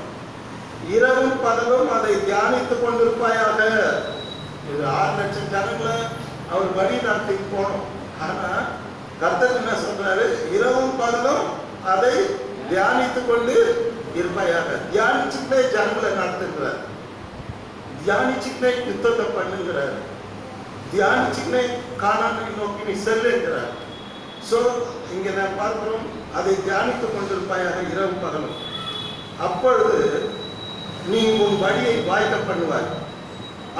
இரவும் பகலும் அதை தியானித்துக் கொண்டிருப்பாயாக. இது 6 லட்சம் ஜனங்களை அவர் வழி நடத்தி போனோம். ஆனா கர்த்தர் என்ன சொல்றாரு? இரவும் பகலும் அதை தியானித்துக் கொண்டு இருப்பாயாக. தியானிச்சுட்டே ஜனங்களை நடத்துகிறார். தியானிச்சுட்டே யுத்தத்தை பண்ணுகிறார். தியானிச்சுட்டே கானானை நோக்கி நீ செல்லுகிறார். ஸோ இங்க நான் பார்க்கிறோம், அதை தியானித்துக் கொண்டிருப்பாயாக இரவு பகலும். அப்பொழுது நீ உன் வழியை வாய்க்க பண்ணுவாய்.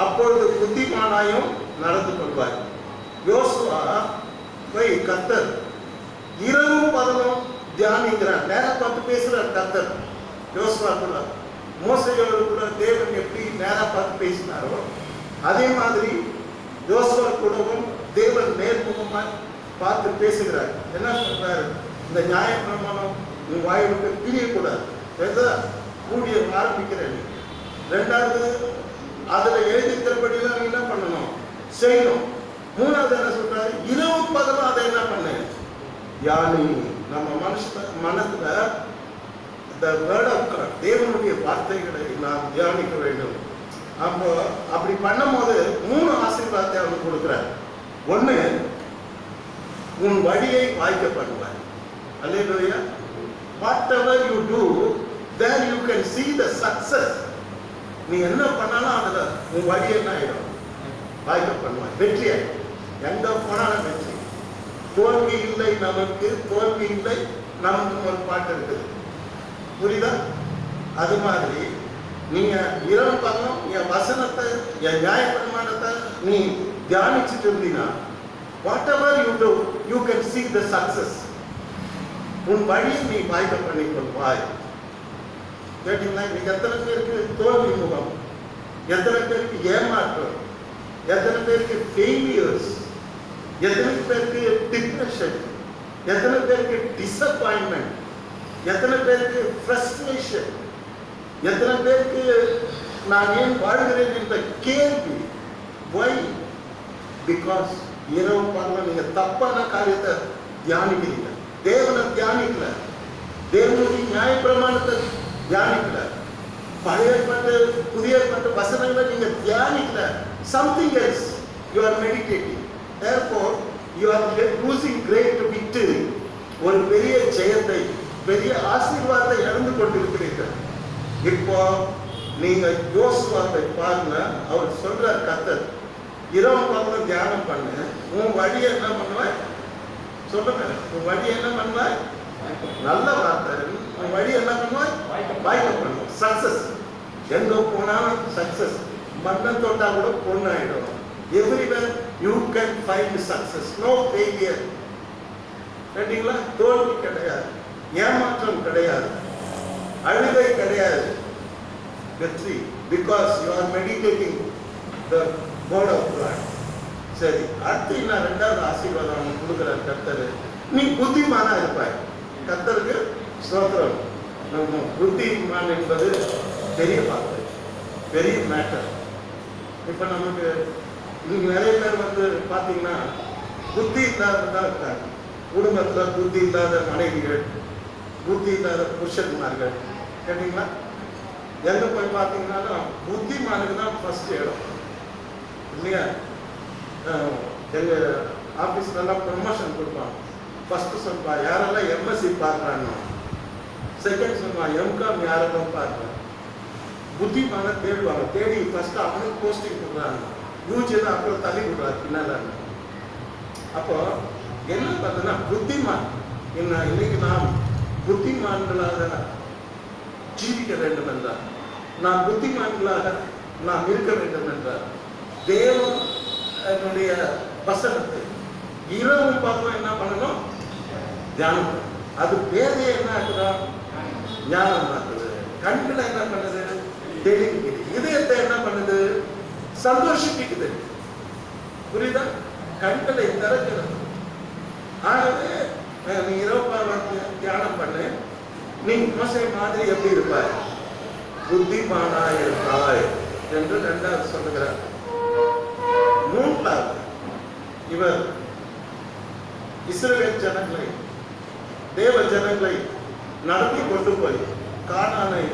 அப்பொழுது புத்திமானாயும் நடந்து கொள்வாய். யோசுவா போய் கர்த்தர் இரவும் பகலும் தியானிக்கிறார். நேரா பார்த்து பேசுறார் கர்த்தர். யோசுவா கூட மோசையோடு கூட தேவன் எப்படி நேரா பார்த்து பேசினாரோ அதே மாதிரி யோசுவா கூடவும் தேவன் நேர்முகமாய் பார்த்து பேசுகிறார். என்ன சொல்றாரு? இந்த நியாயப்பிரமாணம் உன் வாயை விட்டு பிரியக்கூடாது. ஊழியம் ஆரம்பிக்கிறேன். ரெண்டாவது, அதுல எழுதிக்கிறபடியெல்லாம் நீ என்ன பண்ணணும்? செய்யணும். மூணாவது என்ன சொல்றாரு? இரவு பகலும் அதை என்ன பண்ணு? யானி நம்ம மனசுல the word of God, தேவனுடைய வார்த்தைகளை நாம் தியானிக்க வேண்டும். அப்போ அப்படி பண்ணும்போது 3 ஆசீர்வாதத்தை அவனுக்கு கொடுக்கிறார். ஒண்ணு, உன் வழியை வாய்க்க பண்ணுவார். அல்லேலூயா. whatever you do, there you can see the success. நீ என்ன பண்ணாலும் அதுல உன் வழி என்ன ஆயிடும்? வாய்க்க பண்ணுவார். வெற்றி ஆயிடும். எங்க போனாலும் வெற்றி. தோல்வி இல்லை நமக்கு, தோல்வி இல்லை நமக்கு ஒரு பாட்டு இருக்குது. புரியுதா? அது மாதிரி நீங்க இரவு பகலும் என் வசனத்தை, என் நியாயப்பிரமாணத்தை நீ தியானிச்சுட்டு இருந்தீங்கன்னா whatever you do, you can see the success. உன் வழியை நீ வாய்க்க பண்ணி கொள்வாய். கேட்டீங்களா? இன்னைக்கு எத்தனை பேருக்கு தோல்வி முகம், எத்தனை பேருக்கு ஏமாற்றம், எத்தனை பேருக்கு ஃபெயிலியர்ஸ், எத்தனை பேருக்கு டிப்ரெஷன், எத்தனை பேருக்கு டிசப்பாயின்மெண்ட், எத்தனை பேருக்கு ஃப்ரஸ்ட்ரேஷன், எத்தனை பேருக்கு நான் ஏன் வாழ்கிறேன் என்ற கேள்வி. why? because இரவு பகலும் நீங்க தப்பான காரியத்தை தியானிக்கிறீங்க. தேவனை தியானிக்கல, தேவனுடைய நியாயப்பிரமாணத்தை தியானிக்கல, பழைய ஏற்பாட்டு புதிய ஏற்பாட்டு வசனங்களை நீங்க தியானிக்கல. something else you are meditating. therefore you are losing great victory. ஒரு பெரிய ஜெயத்தை, பெரிய ஆசீர்வாதத்தை இழந்து கொண்டிருக்கிறீர்கள். இப்போ நீங்க யோசுவாவை பாருங்க, அவர் சொல்ற கர்த்தர் இரவு பகலும் தியானம் பண்ணு, உன் வழியை என்ன பண்ணுவாய் சொல்லுங்க, உன் வழியை என்ன பண்ணுவாய், நல்ல வார்த்தை, உன் வழி என்ன பண்ணுவாய், வாய்க்க பண்ணுவோம். சக்சஸ் எங்க போனாலும் சக்சஸ், மண்ணம் தொட்டா கூட பொண்ணு ஆயிடும். Everywhere you can find success, no failure. கேட்டீங்களா? தோல்வி கிடையாது, ஏமாற்றம் கிடையாது, அழுகை கிடையாது, வெற்றி. Because you are meditating the word of God. சரி, அடுத்து நான் ரெண்டாவது ஆசீர்வாதம் அவனுக்கு கொடுக்குற கர்த்தர், நீ புத்திமானா இருப்பாய். கர்த்தருக்கு ஸ்தோத்திரம். நம்ம புத்திமான் என்பது பெரிய வார்த்தை, பெரிய மேட்டர். இப்ப நமக்கு இன்னைக்கு நிறைய பேர் வந்து பாத்தீங்கன்னா புத்தி இல்லாததான் இருக்காங்க. குடும்பத்துல புத்தி இல்லாத மனைவிகள், புத்தி இல்லாத புருஷன்மார்கள். கேட்டீங்களா? எங்க போய் பார்த்தீங்கன்னா புத்திமானுக்கு தான் ஃபர்ஸ்ட் இடம் இல்லையா? எங்க ஆபீஸ்ல எல்லாம் ப்ரொமோஷன் கொடுப்பாங்க. ஃபர்ஸ்ட் சொல்லுவா யாரெல்லாம் எம்எஸ்சி பார்க்குறாங்க, செகண்ட் சொல்லுவா எம்காம் யாரெல்லாம் பார்க்குறாங்க. புத்திமான தேடுவாங்க, தேடி ஃபர்ஸ்ட் அவனுக்கு போஸ்டிங் கொடுக்குறாங்க. யூஜி தான் அப்புறம் தள்ளி கொடுக்குறாரு பின்னால. அப்போ என்ன பார்த்தோன்னா புத்திமான் இன்னைக்கு நாம் புத்திமான்களாக ஜீவிக்க வேண்டும் என்றார், நாம் புத்திமான்களாக நாம் இருக்க வேண்டும் என்றார். தேவனுடைய வசனத்தை இரவும் பகலும் என்ன பண்ணணும், தியானம். அது பேரையே என்ன ஆக்குறோம், ஞானம் ஆக்குது. கண்களை என்ன பண்ணுது, தெளிவுக்குது. இதயத்தை என்ன பண்ணுது, சந்தோஷிப்பிக்குது. புரியுதா? கண்களை திறக்கிறது. ஆகவே நீ இரவு தியானம் பண்ணு, நீ மோசே மாதிரி எப்படி இருப்பாய், புத்திமானாய் இருப்பாய் என்று இரண்டாவது சொல்லுகிறார். மூன்றாவது, இவர் இஸ்ரவேல் ஜனங்களை, தேவ ஜனங்களை நடத்தி கொண்டு போய் கானானை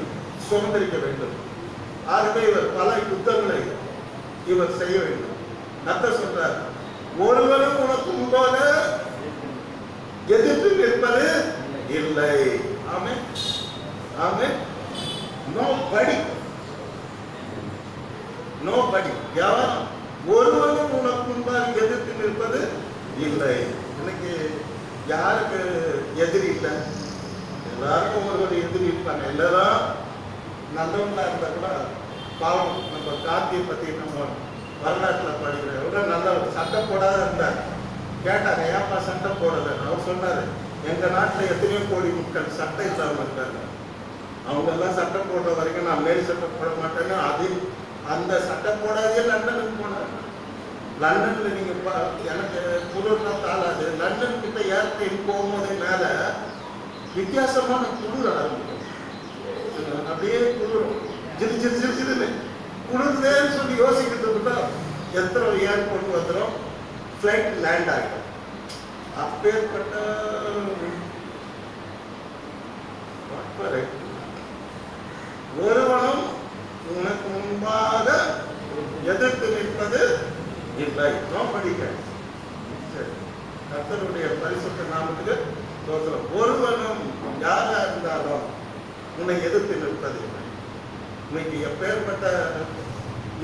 சுதந்திரிக்க வேண்டும். ஆகவே இவர் பல யுத்தங்களை இவர் செய்ய வேண்டும். கர்த்தர் சொல்றார், ஒருவரும் உனக்கு முன்பாக எதிர்த்து நிற்பது இல்லை. ஆமென், ஆமென். நோபடி, நோபடி, யாரும் ஒருவரும் உனக்கு முன்பாக எதிர்த்து நிற்பது இல்லை. இன்னைக்கு யாருக்கு எதிரி இல்லை? எல்லாருக்கும் ஒருவர் எதிரி இருப்பாங்க. எல்லாரும் நல்லவங்களா இருந்தா கூட பாவம். நம்ம கார்த்தியை பத்தி நம்ம வரலாற்றில் படிக்கிற நல்ல சட்டம் போடாத இருந்தார். கேட்டாங்க, ஏப்பா சட்டம் போடல? அவர் சொன்னாரு, எங்க நாட்டில் எத்தனையோ கோடி மக்கள் சட்டம் இல்லாமல் இருக்காங்க. அவங்க எல்லாம் சட்டம் போடுற வரைக்கும் நான் மேல் சட்டம் போட மாட்டேன்னு அது அந்த சட்டம் போடாதே லண்டனுக்கு போனார். லண்டன்ல நீங்க எனக்கு குளிர்னா தாளாது. லண்டன் கிட்ட ஏர்பிளேன் போகும்போது மேல வித்தியாசமான குளிர் ஆரம்பிக்கும். அப்படியே குளிரும், ஜிரு ஜிரு ஜிரு ஜிருன்னு குளிர்தேன்னு சொல்லி யோசிக்கிறதுக்கு தான் எத்தனை ஏர்போர்ட் வந்துடும், ஃப்ளைட் லேண்ட் ஆகிடும். அப்பேற்பட்ட ஒருவனும் உனக்கு முன்பாக எதிர்த்து நிற்பது இல்லை. படிக்க கர்த்தருடைய பரிசுத்த நாமத்துக்கு தோத்திரம். ஒருவனும் யாரா இருந்தாலும் உன்னை எதிர்த்து நிற்பது இல்லை. இன்னைக்கு எப்பேற்பட்ட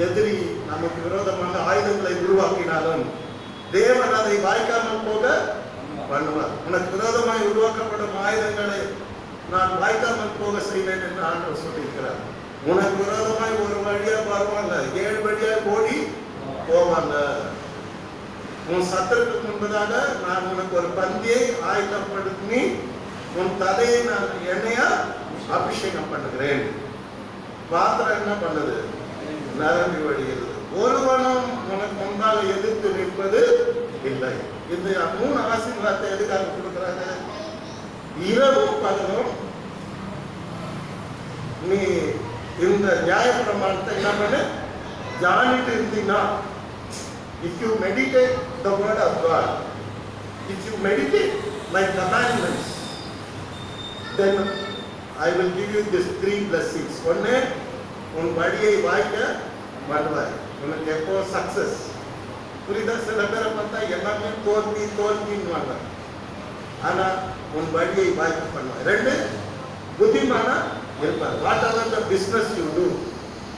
எதிரி நமக்கு விரோதமான ஆயுதங்களை உருவாக்கினாலும் தேவன் அதை வாய்க்காமல் போக பண்ணுவார். உனக்கு விரோதமாய் உருவாக்கப்படும் ஆயுதங்களை நான் வாய்க்காமல் போக செய்வேன் என்று ஆண்டவர் சொல்லியிருக்கிறார். உனக்கு விரோதமாய் ஒரு வழியா வருவாங்க, 7 வழியா ஓடி போவாங்க. உன் சத்துருக்கு முன்பதாக நான் உனக்கு ஒரு பந்தியை ஆயத்தப்படுத்தி உன் தலையை நான் எண்ணெயா அபிஷேகம் பண்ணுகிறேன். பாத்திரம் என்ன பண்ணுது, நரம்பி வழிகிறது. ஒருவனும் உனக்கு முன்பாக எதிர்த்து நிற்பது இல்லை. இந்த 3 ஆசீர்வாதத்தை எதுக்காக கொடுக்குறாங்க? இரவும் பகலும் நீ இந்த நியாயப்பிரமாணத்தை என்ன பண்ணு, தியானிட்டு இருந்தீங்கன்னா, if you meditate the word of God, if you meditate my commandments, then I will give you these 3 blessings. ஒன்று, உன் வழியை வாய்க்க பண்ணுவாய். உனக்கு எப்போ சக்சஸ். புரியுதா? சில பேரை பார்த்தா எல்லாமே தோல்வி தோல்வின்னு, ஆனா உன் வழியை வாய்க்க பண்ணுவாய். 2, புத்திமானா இருப்பார். Whatever the business you do,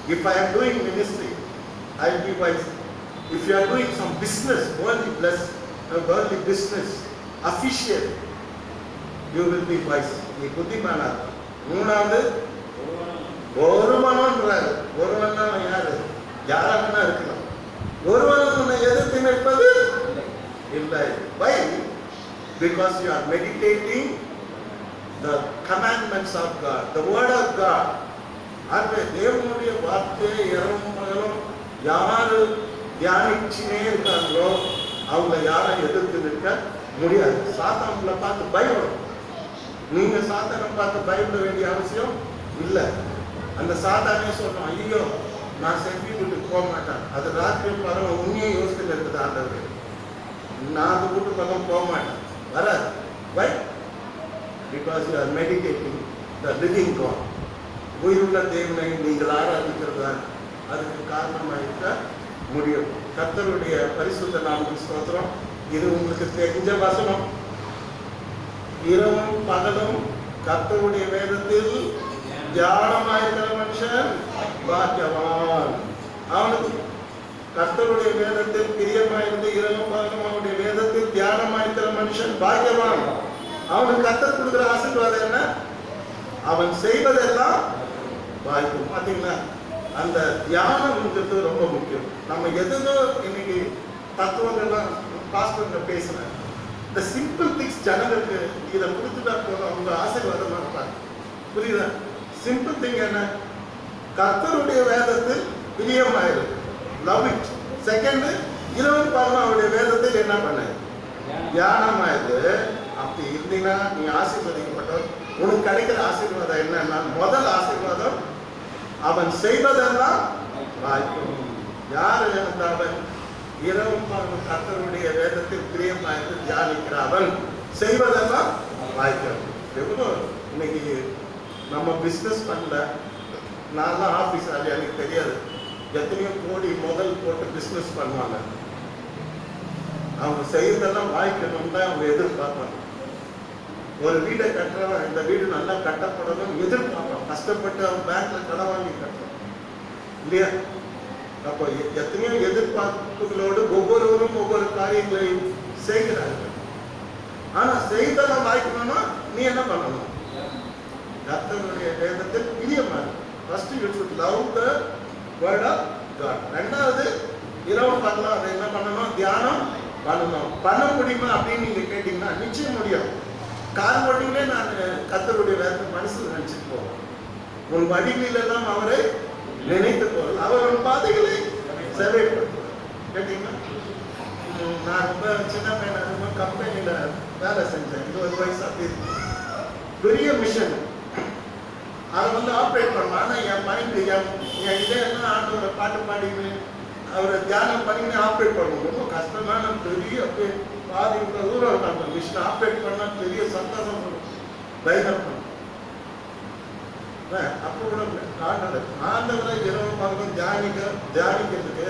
If I am doing ministry, I will be wise. If you are doing some business, worldly business, official, you will be wise. நீ புத்திமானா. மூணாவது ஒருவன்ன்றார். ஒருவன்னா யாரு? யாராகனா இருக்கலாம். ஒருவன் உன்னை எதிர்த்து நிற்பது இல்லை. Why? Because you are meditating the commandments of God, the word of God. ஆகவே தேவனுடைய வார்த்தையை இரவும் பகலும் யாரு தியானிச்சுனே இருக்காங்களோ அவங்க யாரும் எதிர்த்து நிற்க முடியாது. சாத்தான்களை பார்த்து பயப்படும். நீங்க சாத்தானை பார்த்து பயப்பட வேண்டிய அவசியம் இல்லை. அந்த சாத்தானே சொல்றோம், ஐயோ நான் செல்வி வீட்டுக்கு போக மாட்டேன், அது ராத்திரி பரவ உண்மையை யோசித்து இருக்குது ஆண்டவர், நான் அந்த வீட்டு பக்கம் போக மாட்டேன், வராது. Why? Because you are meditating the living God. உயிருள்ள தேவனை நீங்கள் ஆராதிக்கிறதா அதுக்கு காரணமாக இருக்க முடியும். கர்த்தருடைய பரிசுத்த நாமத்துக்கு ஸ்தோத்திரம். இது உங்களுக்கு தெரிஞ்ச வசனம். இரவும் பகலும் கர்த்தருடைய வேதத்தில் தியானமாயிருக்கிற மனுஷன் பாக்கியவான். அவனுக்கு கர்த்தருடைய வேதத்தில் பிரியமாயிருந்து இரவும் பகலும் அவனுடைய வேதத்தில் தியானமாயிருக்கிற மனுஷன் பாக்கியவான். அவனுக்கு கர்த்தர் கொடுக்குற ஆசீர்வாதம் என்ன? அவன் செய்வதெல்லாம் வாய்க்கும். பார்த்தீங்களா, அந்த தியானம்ங்கிறது ரொம்ப முக்கியம். நம்ம எதுதோ இன்னைக்கு தத்துவங்கள்லாம் பாஸ்டர் பேசுறேன். இந்த சிம்பிள் திங்ஸ் ஜனங்களுக்கு இதை கொடுத்துட்டா போதும், அவங்க ஆசீர்வாதமாக இருப்பாங்க. புரியுதா? சிம்பிள் திங் என்ன? கர்த்தருடைய வேதத்தில் பிரியமாயிரு, லவ் இட். செகண்ட், இரவு பகலும் அவருடைய வேதத்தில் என்ன பண்ண? தியானமாயிரு. அப்படி இருந்தீங்கன்னா நீ ஆசீர்வதிக்கப்பட்டோம். உனக்கு கிடைக்கிற ஆசீர்வாதம் என்னன்னா, முதல் ஆசீர்வாதம் அவன் செய்வதெல்லாம் வாய்க்கும். யாரு அவன்? இரவும் பகலும் கர்த்தருடைய வேதத்தில் பிரியமாயிரு தியானிக்கிற அவன் செய்வதெல்லாம் வாய்க்கும். எவ்வளோ இன்னைக்கு நம்ம பிஸ்னஸ் பண்ணல, நான் தான் ஆஃபீஸ் ஆகி எனக்கு தெரியாது, எத்தனையோ கோடி முதல் போட்டு பிஸ்னஸ் பண்ணுவாங்க. அவங்க செய்யறதெல்லாம் வாய்க்கணும் தான் அவங்க எதிர்பார்ப்பாங்க. ஒரு வீடை கட்டுறவன் இந்த வீடு நல்லா கட்டப்படணும் எதிர்பார்ப்பான். கஷ்டப்பட்டு அவன் பேங்க்ல கடன் வாங்கி கட்டுறான் இல்லையா? அப்போ எத்தனையோ எதிர்பார்ப்புகளோடு ஒவ்வொருவரும் ஒவ்வொரு காரியங்களையும் செய்கிறார்கள். ஆனா செய்தெல்லாம் வாய்க்கணும்னா நீ என்ன பண்ணணும்? கர்த்தருடைய வேதத்தில் பிரியமா இருக்கு. First you should love the word of God. ரெண்டாவது, இரவு பகலும் அதை என்ன பண்ணணும்? தியானம் பண்ணணும். பண்ண முடியுமா அப்படின்னு நீங்க கேட்டீங்கன்னா நிச்சயம் முடியும். கார் ஓட்டிங்களே நான் கர்த்தருடைய வேதத்தை மனசில் நினைச்சிட்டு போவேன். உன் வழிகளெல்லாம் அவரை நினைத்து போல் அவர் உன் பாதைகளை சேவைப்படுத்துவார். கேட்டீங்கன்னா, நான் ரொம்ப சின்ன பையன், ரொம்ப கம்பெனியில வேலை செஞ்சேன். 20 வயசு அப்படி பெரிய மிஷன் அதை ஆப்ரேட் பண்ணுவேன். ஆனால் என் மைண்டு என் இதெல்லாம் ஆண்டவரை பாட்டு பாடின்னு அவரை தியானம் பண்ணின்னு ஆப்ரேட் பண்ணுவோம். ரொம்ப கஷ்டமான பெரிய பாதி தூரம் இருக்காங்க. மிஷினை ஆப்ரேட் பண்ணால் பெரிய சந்தோஷம் பண்ணும், தைரியம் பண்ணும். அப்போ கூட ஆண்டவரை இரவு பகலும் தியானிக்கிறதுக்கு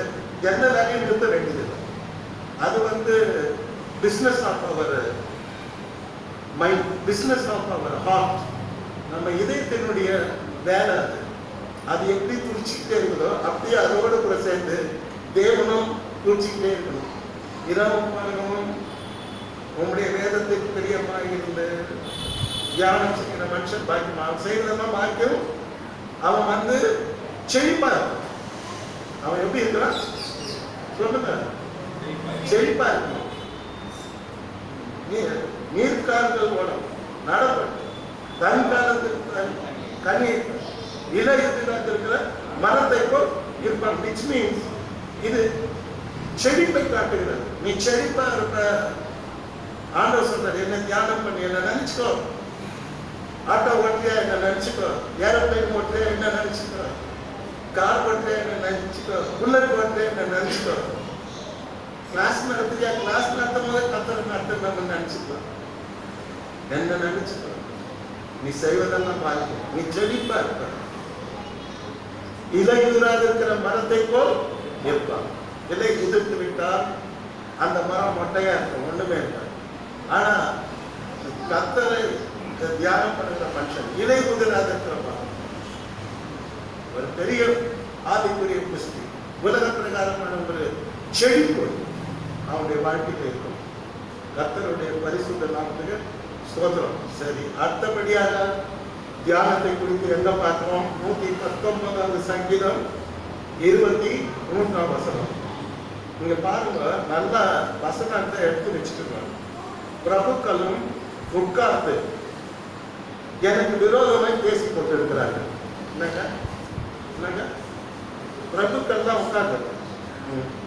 எந்த வேலையும் நிறுத்த வேண்டியது. அது business of our mind, business of our heart. நம்ம இதயத்தினுடைய வேலை அது. அது எப்படி துடிச்சுக்கிட்டே இருக்குதோ அப்படியே அதோடு கூட சேர்ந்து தேவனும் துடிச்சுக்கிட்டே இருக்கணும். இரவும் பகலும் உங்களுடைய வேதத்துக்கு பிரியமாக இருந்து தியானம் செய்கிற மனுஷன் பாக்கியம். அவன் செய்யறதெல்லாம் பாக்கியம். அவன் செழிப்பா இருக்கும். அவன் எப்படி இருக்கிறான் சொல்லுங்க? செழிப்பா இருக்கும். நீர்கால்கள் ஓடும் நடப்பட்டு தன் காலத்துக்கு கனி இலை இருக்கிற மரத்தை போல் இருப்பான். விச் மீன்ஸ் இது செழிப்பை காட்டுகிறது. நீ செழிப்பா இருப்ப. ஆண்டவர் சொல்றாரு, என்ன தியானம் பண்ணி என்ன நினைச்சுக்கோ. ஆட்டோ ஓட்டியா என்ன நினைச்சுக்கோ, ஏரோப்ளைன் ஓட்டியா என்ன நினைச்சுக்கோ, கார் ஓட்டியா என்ன நினைச்சுக்கோ, புல்லட் ஓட்டியா என்ன நினைச்சுக்கோ, கிளாஸ் நடத்துறியா கிளாஸ் நடத்தும் போது கத்தர் நடத்த நம்ம நினைச்சுக்கோ, என்ன நினைச்சுக்கோ. நீ செய்வதெல்லாம் பார்க்க, நீ செழிப்பா இருப்ப. இலை உதிராது இருக்கிற மரத்தை போல் இருப்பான். இலை உதிர்த்து விட்டால் அந்த மரம் மொட்டையா இருக்கும், ஒண்ணுமே இருக்காது. ஆனா கர்த்தரை தியானம் பண்ணுற மனுஷன் இலை உதிராது இருக்கிற மரம். ஒரு பெரிய ஆதிக்குரிய புஷ்டி, உலக பிரகாரமான ஒரு செழிப்பு அவனுடைய வாழ்க்கையில் இருக்கும். கர்த்தருடைய பரிசுத்த நாமத்துக்கு ஸ்தோத்திரம். சரி, அடுத்தபடியாக தியானத்தை குறித்து எங்க பார்க்கிறோம்? 119வது சங்கீதம் 23ஆம் வசனம். நீங்க பாருங்க, நல்ல வசனத்தை எடுத்து வச்சுக்கணும். பிரபுக்களும் உட்கார்ந்து எனக்கு விரோதமாய் பேசிக் கொண்டிருக்கிறார்கள். என்னங்க என்னங்க? பிரபுக்கள் தான் உட்கார்ந்து,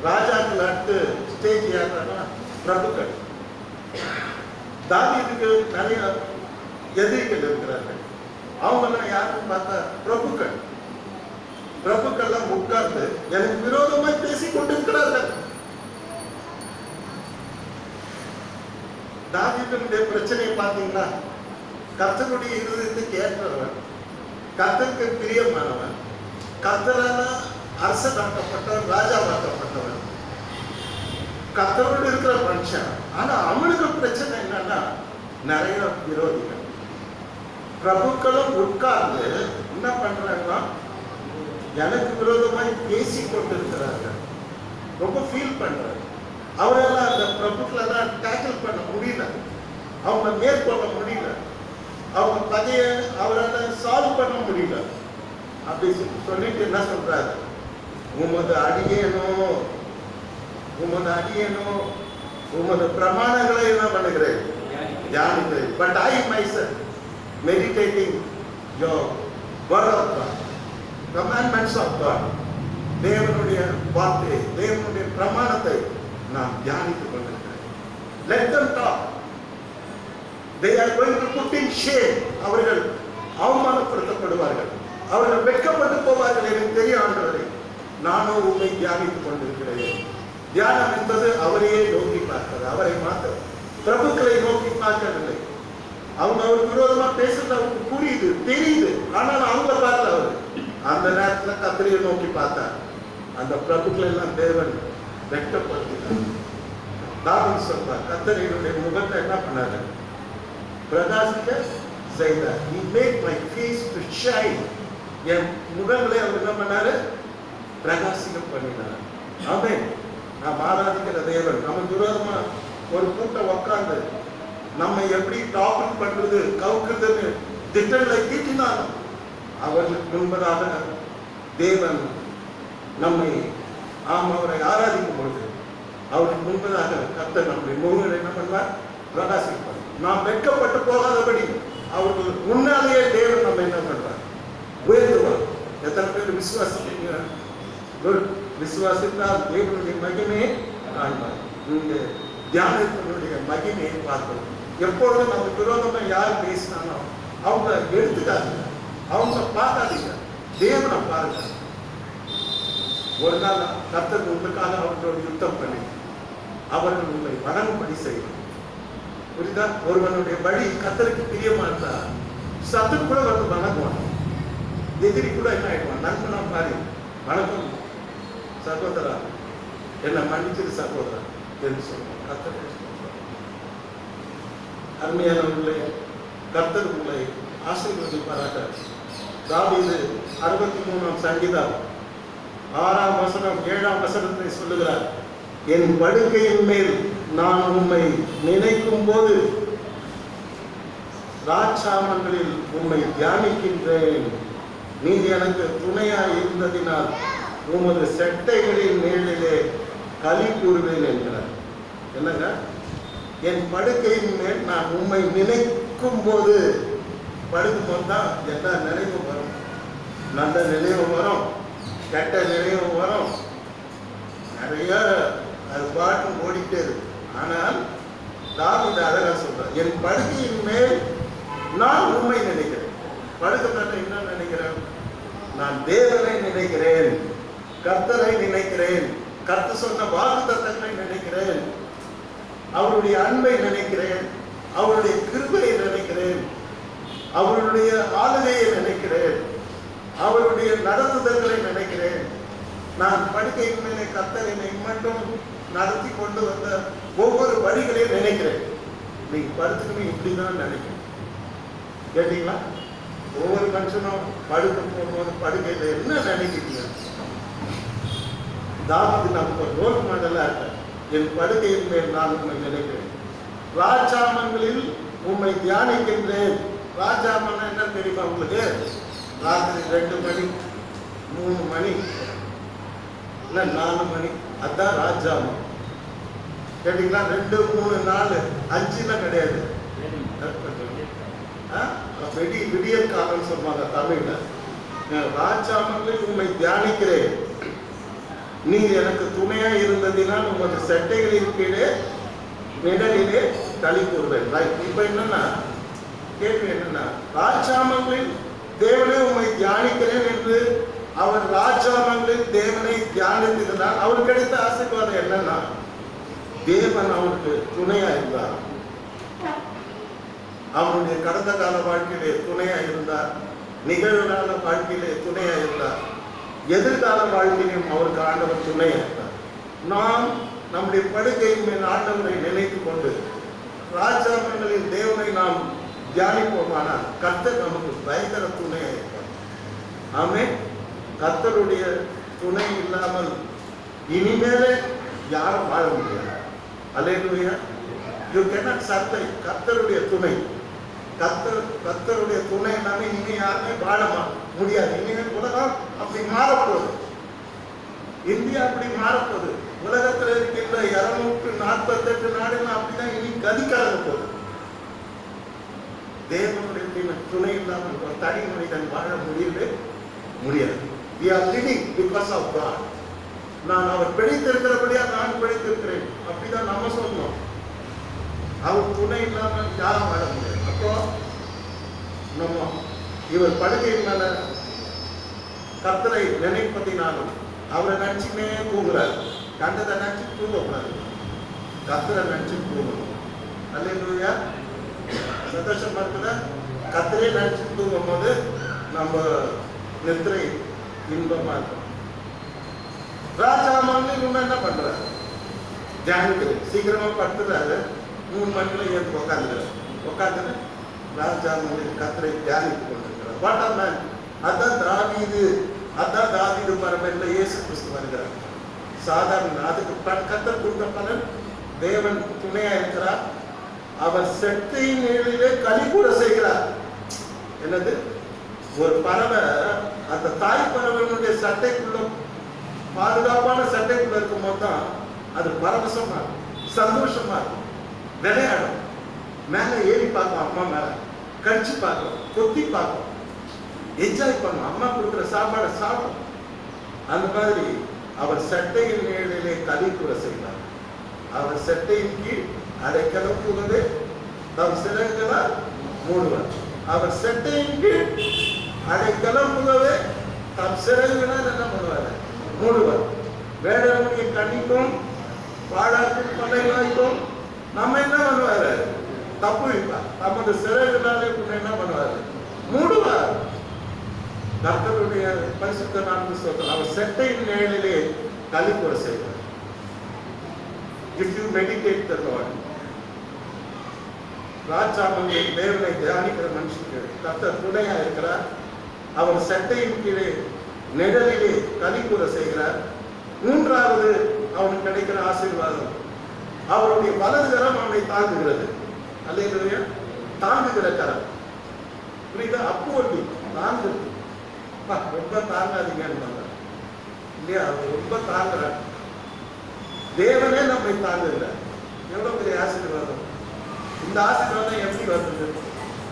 ராஜாக்கள் அடுத்து ஸ்டேஜ் யாருன்னா பிரபுக்கள். தாவீதுக்கு நிறைய எதிரிகள் இருக்கிறார்கள். அவங்கெல்லாம் யாருன்னு பார்த்தா பிரபுக்கள். பிரபுக்கள்லாம் உட்கார்ந்து எனக்கு விரோதமாய் பேசிக் கொண்டிருக்கிறார்கள். தாவீதுடைய பிரச்சனையை பார்த்தீங்களா? கர்த்தருடைய இருதயத்துக்கு ஏற்றவன், கர்த்தருக்கு பிரியமானவன், கர்த்தரால அரசனாக்கப்பட்டவன், ராஜாவாக்கப்பட்டவன், கர்த்தரோடு இருக்கிற மனுஷன். ஆனா அவனுக்கு பிரச்சனை என்னன்னா நிறைய விரோதிகள். பிரபுக்களும் உட்கார்ந்து என்ன பண்றாங்கன்னா எனக்கு விரோதமாய் பேசிக் கொண்டிருக்கிறார்கள். ரொம்ப ஃபீல் பண்றாரு. அவரெல்லாம் அந்த பிரபுக்களெல்லாம் டேக்கிள் பண்ண முடியல, அவங்க மேற்கொள்ள முடியல, அவங்க கதையை அவரால் சால்வ் பண்ண முடியல. அப்படி சொல்லிட்டு என்ன சொல்றாரு? உமது அடியேனோ உமது பிரமாணங்களை என்ன பண்ணுகிறேன்? தியானிக்கிறேன். But I myself meditating your word of God, commandments of God, தேவனுடைய வார்த்தை, தேவனுடைய பிரமாணத்தை நாம் தியானித்துக் கொண்டிருக்கிறேன். Let them talk. They are going to put in shame. அவர்கள் அவமானப்படுத்தப்படுவார்கள், அவர்கள் வெட்கப்பட்டு போவார்கள். எனக்கு தெரியும் ஆண்டவரே, நானும் உண்மை தியானித்துக் கொண்டிருக்கிறேன். தியானம் என்பது அவரையே நோக்கி பார்க்கிறது, அவரை மாற்ற பிரபுக்களை நோக்கி பார்க்கவில்லை. அவங்க அவருக்கு விரோதமா பேசுறது அவருக்கு புரியுது, தெரியுது. ஆனால் அவங்க பார்க்கல. அவர் அந்த நேரத்துல கர்த்தரை நோக்கி பார்த்தார். அந்த பிரபுக்களை எல்லாம் தேவன் வெட்கப்படுத்தினார். தாவீது சொல்றார், கர்த்தருடைய முகத்தை என்ன பண்ணாரு? பிரகாசிக்க செய்தார். He made my face to shine. என் முகங்களை அவர் என்ன பண்ணாரு? பிரகாசிக்க பண்ணினார். ஆமென். நாம் ஆராதிக்கிற தேவன் நமக்கு விரோதமா ஒரு கூட்டம் உட்கார்ந்து நம்ம எப்படி டாபிக் பண்றது, கவுக்குறதுன்னு திட்டங்களை தீட்டினாலும் அவர்களுக்கு முன்பதாக தேவன் நம்மை அவரை ஆராதிக்கும் பொழுது அவருக்கு முன்பதாக கர்த்தர் நம்முடைய முகங்களை என்ன பண்ணுவார்? பிரகாசிப்பார். நாம் வெட்கப்பட்டு போகாதபடி அவர்கள் முன்னாலேயே தேவன் நம்ம என்ன பண்றார்? உயர்த்துவார். எத்தனை பேர் விசுவாசிக்கிறீங்க? விசுவாசித்தால் தேவனுடைய மகிமையை காண்பார். இந்த தியானத்தினுடைய மகிமையை பார்க்கணும். எப்பொழுதும் நம்ம விரோதமா யார் பேசினாலும் அவங்க எடுத்துக்காதீங்க, அவங்க பார்க்காதீங்க, தேவனை பாருங்க. ஒரு நாள் கர்த்தர் உங்களுக்காக அவர்களோட யுத்தம் பண்ணி அவர்கள் உங்களை வணங்கும்படி செய்யணும். புரியுதா? ஒருவனுடைய வழி கர்த்தருக்கு பிரியமா இருந்தா சத்து கூட வந்து வணங்குவான். எதிரி கூட என்ன ஆயிடுவான்? நண்பனா பாரு, வணக்கம் சகோதரா, என்ன மன்னிச்சிரு சகோதரா என்று சொல்லுவான். கர்த்தர் அருமையானவர்களே, கர்த்தர் உங்களை ஆசீர்வதிப்பாராக. தாவீது 63ஆம் சங்கீதம் 6ஆம் வசனம் 7ஆம் வசனத்தை சொல்லுகிறார். என் படுக்கையின் மேல் நான் உம்மை நினைக்கும் போது ராட்சாமங்களில் உம்மை தியானிக்கின்றேன். நீர் எனக்கு துணையாய் இருந்ததினால் உமது செட்டைகளின் மேலிலே களி கூறுவேன் என்கிறார். என்னங்க? என் படுக்கையின் மேல் நான் உம்மை நினைக்கும் போது, படுக்கும் போது தான் எல்லா நினைவும் வரும். நல்ல நினைவும் வரும், கெட்ட நினைவும் வரும், நிறைய அது பாட்டு ஓடிட்டே இருக்கு. ஆனால் தாவீது அழகா சொல்றார், என் படுக்கையின் மேல் நான் உண்மை நினைக்கிறேன். படுக்க என்ன நினைக்கிறேன்? நான் தேவனை நினைக்கிறேன், கர்த்தரை நினைக்கிறேன், கர்த்தர் சொன்ன வாக்குத்தத்தங்களை நினைக்கிறேன், அவருடைய அன்பை நினைக்கிறேன், அவருடைய கிருபையை நினைக்கிறேன், அவருடைய ஆளுகையை நினைக்கிறேன், அவருடைய நடத்துதல்களை நினைக்கிறேன். நான் படுக்கையின் மேலே கர்த்தர் என்னை மட்டும் நடத்தி கொண்டு வந்த ஒவ்வொரு வழிகளையும் நினைக்கிறேன். நீங்க படுத்துக்கணும் இப்படிதான் நினைக்கிறேன். கேட்டீங்களா? ஒவ்வொரு மனுஷனும் படுக்க போகும்போது படுக்கையில என்ன நினைக்கிறீங்க? தாவீது நமக்கு ஒரு ரோல் மாடலா இருக்க. என் படுக்கையின் மேல் நான் உண்மை நினைக்கிறேன், ராஜாமங்களில் உண்மை தியானிக்கின்றேன். ராஜாமன் என்ன தெரியுமா உங்களுக்கு? ராத்திரி 2 மணி 3 மணி இல்ல 4 மணி, அதான் ராஜாமம். கேட்டீங்களா? 2 3 4 5 கிடையாது. விடியல் காலம் சொல்லுவாங்க தமிழ்ல. ராஜாமங்களில் உண்மை தியானிக்கிறேன், நீ எனக்கு துணையா இருந்ததினால் உமது சட்டைகளின் கீழே நிழலிலே களி கூறுவேன். இப்ப என்னன்னா கேள்வி என்னன்னா, ராஜாமங்களில் தேவனே உண்மை தியானிக்கிறேன் என்று அவர் ராஜாமங்களில் தேவனை தியானித்திருந்தார். அவருக்கு கிடைத்த ஆசீர்வாதம் என்னன்னா, தேவன் அவருக்கு துணையா இருந்தார். அவருடைய கடந்த கால வாழ்க்கையிலே துணையா இருந்தார், நிகழ்கால வாழ்க்கையிலே துணையா இருந்தார், எதிர்கால வாழ்க்கையிலும் அவருக்கு ஆண்டவர் துணையா இருந்தார். நாம் நம்முடைய படுக்கையின் மேல் ஆண்டவரை நினைத்து கொண்டு ராஜாமங்களின் தேவனை நாம் தியானிப்போமானால் கர்த்தர் நமக்கு பயங்கர துணையா இருப்பார். ஆமென். கர்த்தருடைய துணை இல்லாமல் இனிமேலே யாரும் வாழ முடியாது. அல்லேலூயா. You cannot survive. கர்த்தருடைய துணை, கர்த்தருடைய துணை இல்லாம இனி யாருமே வாழ முடியாது. இனிமேல் உலகம் அப்படி மாறப்போகுது, இந்தியா அப்படி மாறப்போகுது. உலகத்தில் இருக்கின்ற 248 நாடுகள் அப்படிதான் இனி கதிக்காக போகுது. தேவனுடைய துணை இல்லாமல் ஒரு தனி மனிதன் வாழ முடியாது. We are living because of God. நான் அவர் பிழைத்திருக்கிறபடியா நான் பிழைத்திருக்கிறேன் அப்படிதான் நம்ம சொல்லணும். அவர் துணை இல்லாமல் யாரும் வாழ முடியாது. அப்போ நம்ம இவர் படுக்கையின் மேல கர்த்தரை நினைப்பதினாலும் அவரை நினைச்சுமே தூங்குறாரு. கண்டதை நினைச்சு தூங்கக்கூடாது, கர்த்தரை நினைச்சு தூங்கணும். அல்லேலூயா. சந்தோஷமா இருக்குதா? கர்த்தரை நினைச்சு தூங்கும் போது நம்ம நித்திரை இன்பமா இருக்கும். ராஜாமங்களில் இன்னும் என்ன பண்றாரு? தியானிக்கிறது. சீக்கிரமா படுத்துறாரு, 3 மணிக்குள்ள ஏற்று உட்காந்துட்டு ராஜாமங்களில் கர்த்தரை தியானித்துக் கொண்டிருக்கிறார். What are man? அதான் தாவீது பரம்பரையில் இயேசு கிறிஸ்து வருகிறார். சாதாரண அதுக்கு கர்த்தர் கொடுத்த பலன், தேவன் துணையா இருக்கிறார். அவர் செட்டையின் நிழலிலே களி கூட செய்கிறார். என்னது? ஒரு பறவை அந்த தாய் பறவையினுடைய சட்டைக்குள்ள, பாதுகாப்பான சட்டைக்குள்ள இருக்கும் போது தான் அது பரவசமா இருக்கும், சந்தோஷமா இருக்கும், விளையாடும், மேல ஏறி பார்க்கும், அம்மா மேல கடிச்சு பார்க்கும், கொத்தி பார்க்கும், என்ஜாய் பண்ணும், அம்மா கொடுக்குற சாப்பாடை சாப்பிடும். அந்த மாதிரி அவர் சட்டையின் நிழலிலே களி கூட செய்கிறார். அவர் சட்டையின் கீழ் அதை கிளப்புவது தம் சிறகுகளால் மூடுவார். அவர் சட்டையின் கீழ் அதை கிளம்புகவே தம் சிறகுகளால் என்ன பண்ணுவார்? மூடுவார். வேடனுடைய கண்ணிக்கும் பாடாக்கும் படைவாய்க்கும் நம்ம என்ன பண்ணுவாரு? தப்பு வைப்பார். நமது சிறகுகளாலே என்ன பண்ணுவாரு? மூடுவார். கர்த்தருடைய பரிசுத்த நாமத்தை சொல்றார். அவர் செட்டையின் நிழலிலே களி கூட செய்வார். If you meditate the Lord, ராஜாமங்களில் தேவனை தியானிக்கிற மனுஷனுக்கு கர்த்தர் துணையா இருக்கிறார். அவர் சட்டையின் கீழே நிழலிலே களி கூட செய்கிறார். 3வது அவனுக்கு கிடைக்கிற ஆசீர்வாதம், அவருடைய வலது கரம் அவனை தாங்குகிறது. அல்லேலூயா. தாங்குகிற கரம். புரியுதா? அப்போது தாங்குது. ரொம்ப தாங்காதீங்கன்னு இல்லையா? அவர் ரொம்ப தாங்குறார். தேவனே நம்மை தாங்குகிறார். எவ்வளவு பெரிய ஆசீர்வாதம்! இந்த ஆசீர்வாதம் எப்படி வந்தது?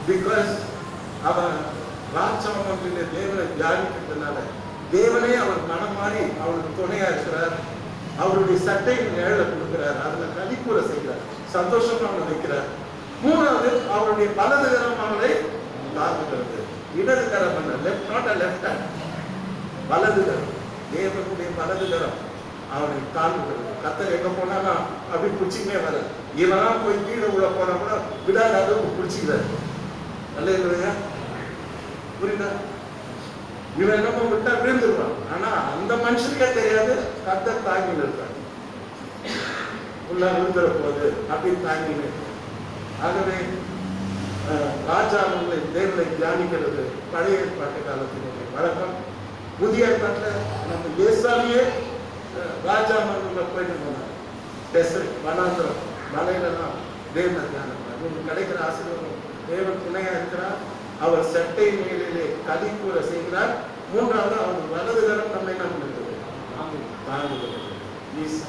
பிகாஸ் அவன் ராஜாமங்களிலே தேவனை தியானிக்கிறதுனால தேவனே அவர் மனம் மாறி அவனுக்கு துணையா இருக்கிறார். அவருடைய சட்டையின் நிழலை கொடுக்கிறார், அதுல களிக்கூற செய்கிறார், சந்தோஷமா அவனை வைக்கிறார். 3வது அவருடைய வலது கரம் அவனை தாங்குகிறது. இடது கரம் அல்ல, left, not a left hand, வலது கரம். தேவனுடைய வலது கரம் அவனை தாங்குகிறது. கர்த்தர் எங்க போனாலும் அப்படி பிடிச்சிக்கினே வர, இவனா போய் கீழே உள்ள போனா கூட விடாத அளவுக்கு பிடிச்சிக்கிறார். அல்லேலூயா. புரியுதா? இவன் என்னமோ விட்டா விழுந்துருவான். ஆனா அந்த மனுஷனுக்கே தெரியாது கர்த்தர் தாங்கி நிற்கிறார். உள்ள விழுந்துற போது அப்படி தாங்கி நிற்கிறார். ஆகவே ராஜாவுங்களை தேவனை தியானிக்கிறது பழைய ஏற்பாட்டு காலத்தினுடைய வழக்கம். புதிய ஏற்பாட்டில் நம்ம ஏசாமியே ராஜா மன்னில் போயிட்டு போனார். டெசர்ட் வனாந்திரம் மலையிலலாம் தேவனை தியானம் உங்களுக்கு கிடைக்கிற ஆசீர்வாதம். தேவன் துணையா இருக்கிறார். அவர் சட்டை மேலே கதி கூற செய்கிறார். மூன்றாவது அவர் வலது கரம் நம்ம என்ன பண்ணுறது தாங்குகிறது. Is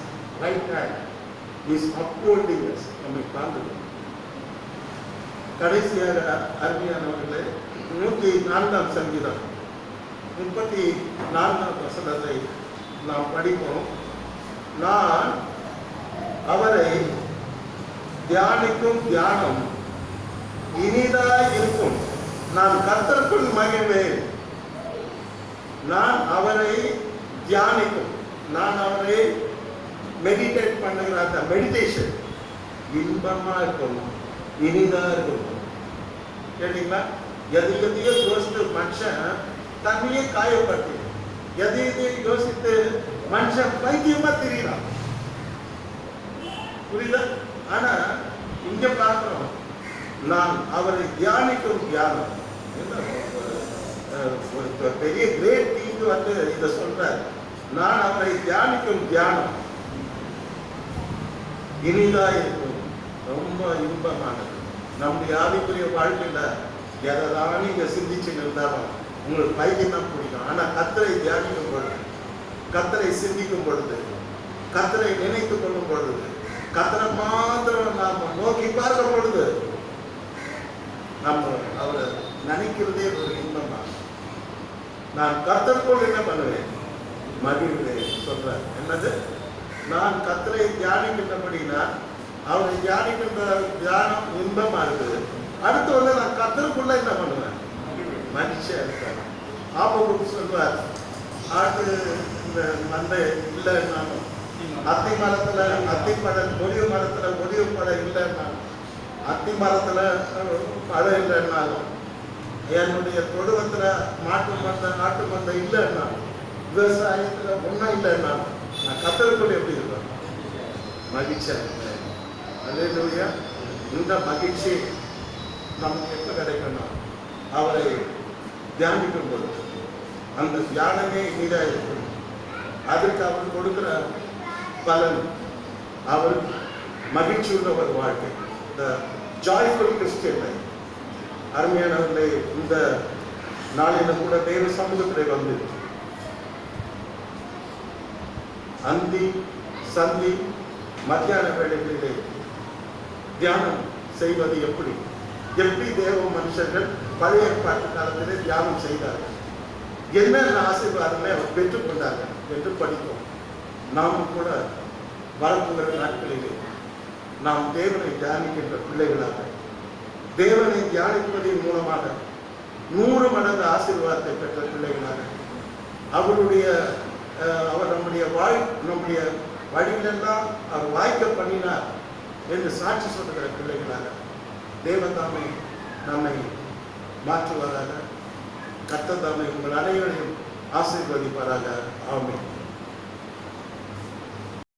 right hand is upholding us, நம்மை தாங்குகிறது. கடைசியாக அருமையானவர்களே 104ஆம் சங்கீதம் 34ஆம் வசனத்தை நாம் படிப்போம். நான் அவரை தியானிக்கும் தியானம் இனிதாய் இருக்கும், நான் கர்த்தருக்குள் மகிழ்வேன். நான் அவரை தியானிக்கும், நான் அவரை மெடிடேட் பண்ணுகிற அந்த மெடிடேஷன் இன்பமா இருக்கும், இனிதா இருக்கும். கேட்டீங்களா? எதையோ யோசித்து மனுஷன் தன்னையே காயப்பட்டு எதையோ யோசித்து மனுஷன் பைத்தியமா தெரியலாம். புரியுதா? ஆனா இங்க பார்க்கிறோம், நான் அவரை தியானிக்கும் தியானம். ஒரு பெரிய கிரேட் டீம் வந்து இதை சொல்றார். நான் அவரை தியானிக்கும் தியானம் இனிதா இருக்கும், ரொம்ப இன்பமானது. நம்முடைய ஆவிக்குரிய வாழ்க்கையில எதைதான் நீங்க சிந்திச்சுன்னு இருந்தாலும் உங்களுக்கு பைத்தியம் தான் பிடிக்கும். ஆனா கர்த்தரை தியானிக்கும் பொழுது, கர்த்தரை சிந்திக்கும் பொழுது, கர்த்தரை நினைத்துக் கொள்ளும் பொழுது, கர்த்தரை மாத்திரம் நாம நோக்கி பார்க்கும் பொழுது நம்ம அவரை நினைக்கிறதே ஒரு இன்பம் தான். நான் கர்த்தருக்குள் என்ன பண்ணுவேன்? மகிழ்வேன் சொல்ற. என்னது? நான் கர்த்தரை தியானிக்கின்றபடினா அவரை தியானிக்கின்ற தியானம் இன்பமா இருக்குது. அடுத்து வந்து நான் கர்த்தருக்குள்ள என்ன பண்ணுவேன்? மகிழ்ச்சியா இருக்காரு. ஆபத்து சொல்வார், ஆட்டு இந்த மந்தை இல்லைன்னாலும், அத்தி மரத்துல அத்திப்பழம், முடிவு மரத்துல முடிவு பழம் இல்லைன்னாலும், அத்தி மரத்துல பழம் இல்லைன்னாலும், என்னுடைய தொழுவத்துல நாட்டு மந்தை இல்லைன்னாலும், விவசாயத்துல ஒன்றும் இல்லைன்னாலும், நான் கர்த்தருக்குள்ள எப்படி இருப்பேன்? மகிழ்ச்சியா இருப்பேன். அல்லேலூயா. இந்த மகிழ்ச்சி நமக்கு எப்ப கிடைக்கணும்? அவரை தியானிக்கும் பொழுது. அந்த தியானமே இனிதா இருக்கும். அதற்கு அவர் கொடுக்கிற பலன், அவர் மகிழ்ச்சி உள்ள ஒரு வாழ்க்கை, இந்த ஜாய்ஃபுல் கிறிஸ்டியன் லைஃப். அருமையானவர்களே, இந்த நாளில கூட தேவ சமூகத்தில் வந்து அந்தி சந்தி மத்தியான வேளைகளிலே தியானம் செய்வது எப்படி தேவ மனுஷர்கள் பழைய ஏற்பாட்டு காலத்திலே தியானம் செய்தார்கள், என்னென்ன ஆசீர்வாதங்களை அவர் பெற்றுக்கொண்டார்கள் என்று படித்தோம். நாமும் கூட வரப்போகிற நாட்களிலே நாம் தேவனை தியானிக்கின்ற பிள்ளைகளாக, தேவனை தியானிப்பதன் மூலமாக 100 மடங்கு ஆசீர்வாதத்தை பெற்ற பிள்ளைகளாக, அவர் நம்முடைய வழியிலெல்லாம் அவர் வாய்க்க பண்ணினார் என்று சாட்சி சொல்லுகிற பிள்ளைகளாக தேவதாமை நம்மை மாற்றுவதாக. கர்த்தர் தாமே உங்கள் அனைவரையும் ஆசீர்வதிப்பாராக. ஆமென்.